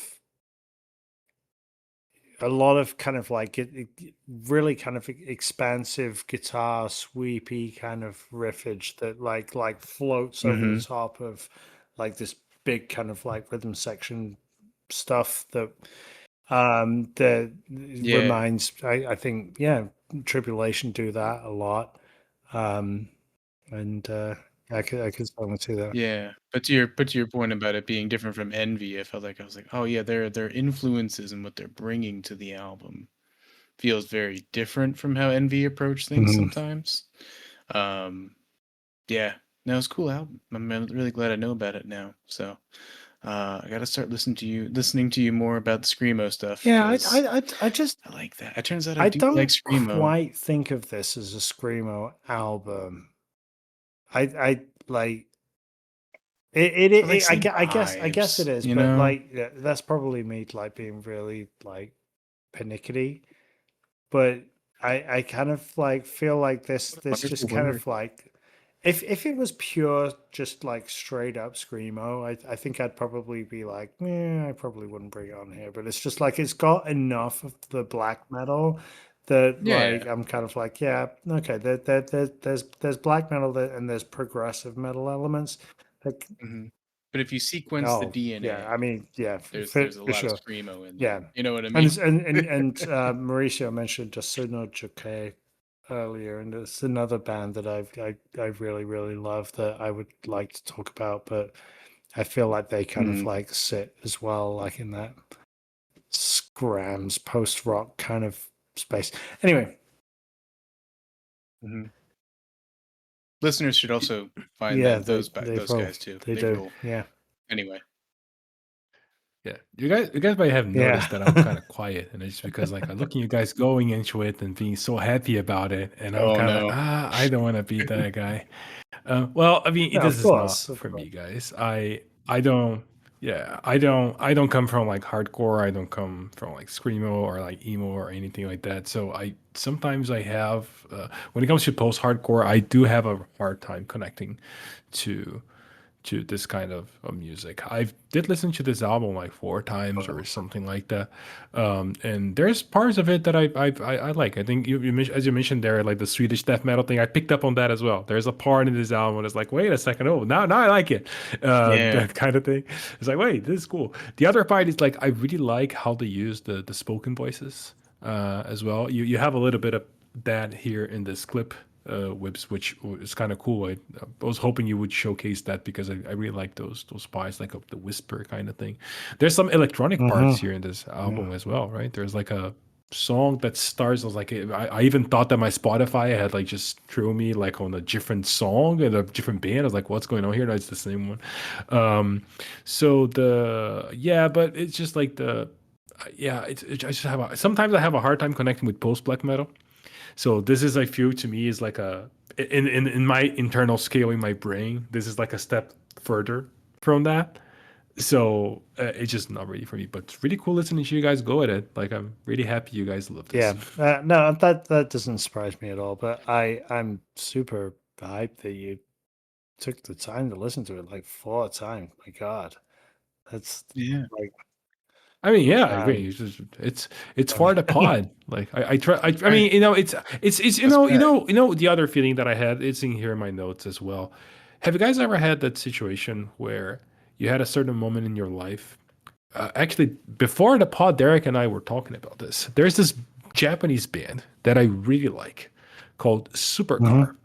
kind of like really kind of expansive guitar sweepy kind of riffage that like floats over the hmm top of like this big kind of like rhythm section stuff that yeah, reminds I think yeah Tribulation do that a lot um and I could certainly see that. yeah. But to your point about it being different from Envy, I felt like I was like, "Oh yeah, their influences and what they're bringing to the album feels very different from how Envy approach things Mhm. sometimes." Um, yeah, no, it's a cool album. I'm really glad I know about it now. So. I gotta start listening to you more about the screamo stuff Yeah, because I just I like that. It turns out I I do like don't screamo. quite think of this as a screamo album. I like But like same I guess it vibes, is, you but know? like that's probably me like being really like pernickety. But I kind of like feel like this Wonderful just kind word. of like if it was pure just like straight up screamo, I think I'd probably be like, I probably wouldn't bring it on here. But it's just like it's got enough of the black metal that like Yeah. I'm kind of like, yeah, okay, there's black metal and there's progressive metal elements. Like, hmm But if you sequence the oh yeah, I DNA, mean, yeah, there's a for lot of sure. screamo in Yeah. there. You know what I And mean? it's- and Mauricio mentioned Jasuno Joke earlier, and it's another band that I really really love that I would like to talk about, but I feel like they kind of hmm like sit as well, like in that scrams post rock kind of space. Anyway, hmm Listeners should also find yeah, that they they those will guys too. they They do, rule. yeah, Anyway. Yeah, you guys might have yeah. noticed that I'm kind of quiet, and it's because like I look at you guys going into it and being so happy about it, and I'm Oh kind of like, no. I don't want to be that guy. Well, I mean, No, this of is not course, of for course. me, guys. I don't. Yeah, I don't come from like hardcore. I don't come from like screamo or like emo or anything like that. So I sometimes I have when it comes to post hardcore, I do have a hard time connecting to this kind of music. I did listen to this album like 4 times or something like that, and there's parts of it that I like. I think as you mentioned there, like the Swedish death metal thing, I picked up on that as well. There's a part in this album that's like, wait a second, oh now I like it, Yeah. that kind of thing. It's like, wait, this is cool. The other part is like I really like how they use the spoken voices as well. You have a little bit of that here in this clip whips, which is kind of cool. I was hoping you would showcase that because I really like those parts, like the whisper kind of thing. There's some electronic parts Mm-hmm. here in this Yeah. album as well, right? There's like a song that starts. I was like, I even thought that my Spotify had like just threw me like on a different song and a different band. I was like, what's going on here? No, it's the same one. So but it's just like I just sometimes I have a hard time connecting with post black metal. So this is I feel to me is like a in my internal scaling my brain. This is like a step further from that. So it's just not ready for me. But it's really cool listening to you guys go at it. Like I'm really happy you guys love this. Yeah, no, that doesn't surprise me at all. But I'm super hyped that you took the time to listen to it like 4 times. My God, that's Yeah. like I mean, yeah, I agree. um, It's for the pod. Like I try. I Right. mean, it's That's right. the other feeling that I had. It's in here in my notes as well. Have you guys ever had that situation where you had a certain moment in your life? Actually, before the pod, Derek and I were talking about this. There's this Japanese band that I really like called Supercar, mhm.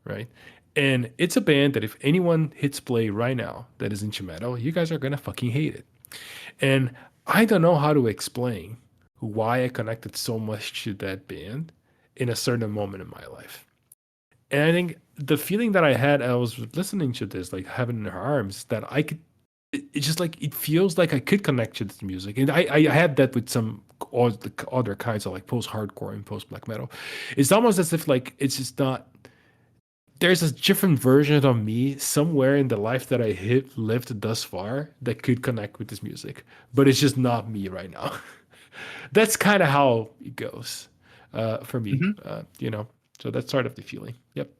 right? And it's a band that if anyone hits play right now that is into metal, you guys are gonna fucking hate it. And I don't know how to explain why I connected so much to that band in a certain moment in my life. And I think the feeling that I had, I was listening to this, like Heaven in Her Arms, that I could, it's just like, it feels like I could connect to this music. And I had that with some all the other kinds of like post-hardcore and post-black metal. It's almost as if like it's just not. There's a different version of me somewhere in the life that I lived thus far that could connect with this music, but it's just not me right now. That's kind of how it goes for me, you know. So that's sort of the feeling. Yep.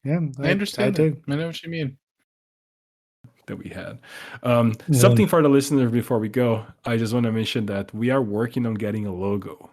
Yeah, I understand that. do. I know what you mean. That we had. Something for the listener before we go. I just want to mention that we are working on getting a logo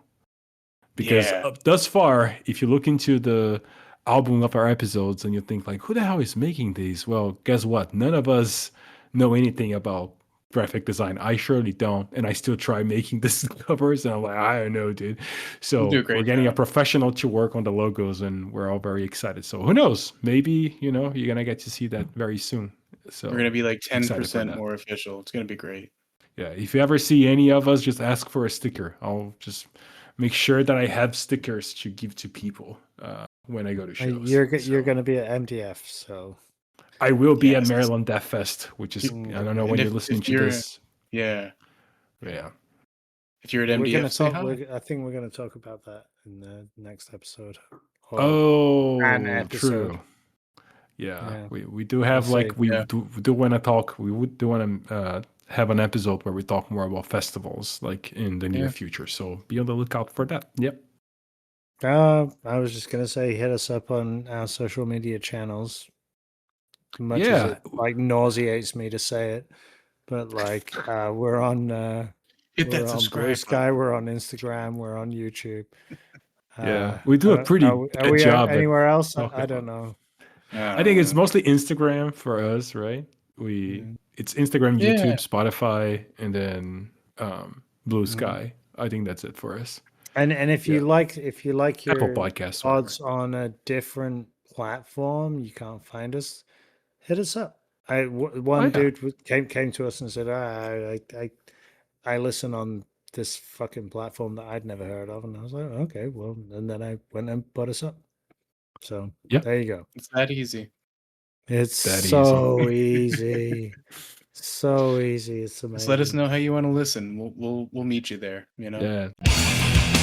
because thus far, if you look into the album of our episodes and you think like, who the hell is making these? Well, guess what? None of us know anything about graphic design. I surely don't, and I still try making this covers, and I'm like, I don't know, dude. So do a great we're getting a job. professional to work on the logos, and we're all very excited. So who knows? Maybe you're gonna get to see that very soon. So We're gonna be like excited for 10% that. more official. It's gonna be great. Yeah, if you ever see any of us, just ask for a sticker. I'll just make sure that I have stickers to give to people when I go to shows. You're going to be at MDF, so I will be at Yes. Maryland Death Fest, which is I don't know when And you're listening to this. Yeah. Yeah. If you're at we're going MDF, to say talk. hi. I think we're going to talk about that in the next episode. Oh, episode. true. Yeah, Yeah. we do have We'll like see. we do want to talk. We would do want to have an episode where we talk more about festivals like in the near future. So be on the lookout for that. Yep. I was just going to say, hit us up on our social media channels. Much as it like nauseates me to say it, but like we're on Hit we're that on subscribe Blue Sky, button. we're on Instagram, we're on YouTube. Yeah, we do a pretty are good we job. at anywhere else? talking I don't about- know. I think it's mostly Instagram for us, right? It's Instagram, Yeah. YouTube, Spotify, and then Blue Sky. I think that's it for us. And if you like your Apple Podcasts, whatever. odds on a different platform, you can't find us. Hit us up. One dude came to us and said, I listen on this fucking platform that I'd never heard of, and I was like, okay, well, and then I went and put us up. So there you go. It's that easy. It's That so easy. So easy. It's amazing. Just let us know how you want to listen. We'll meet you there. You know. Yeah.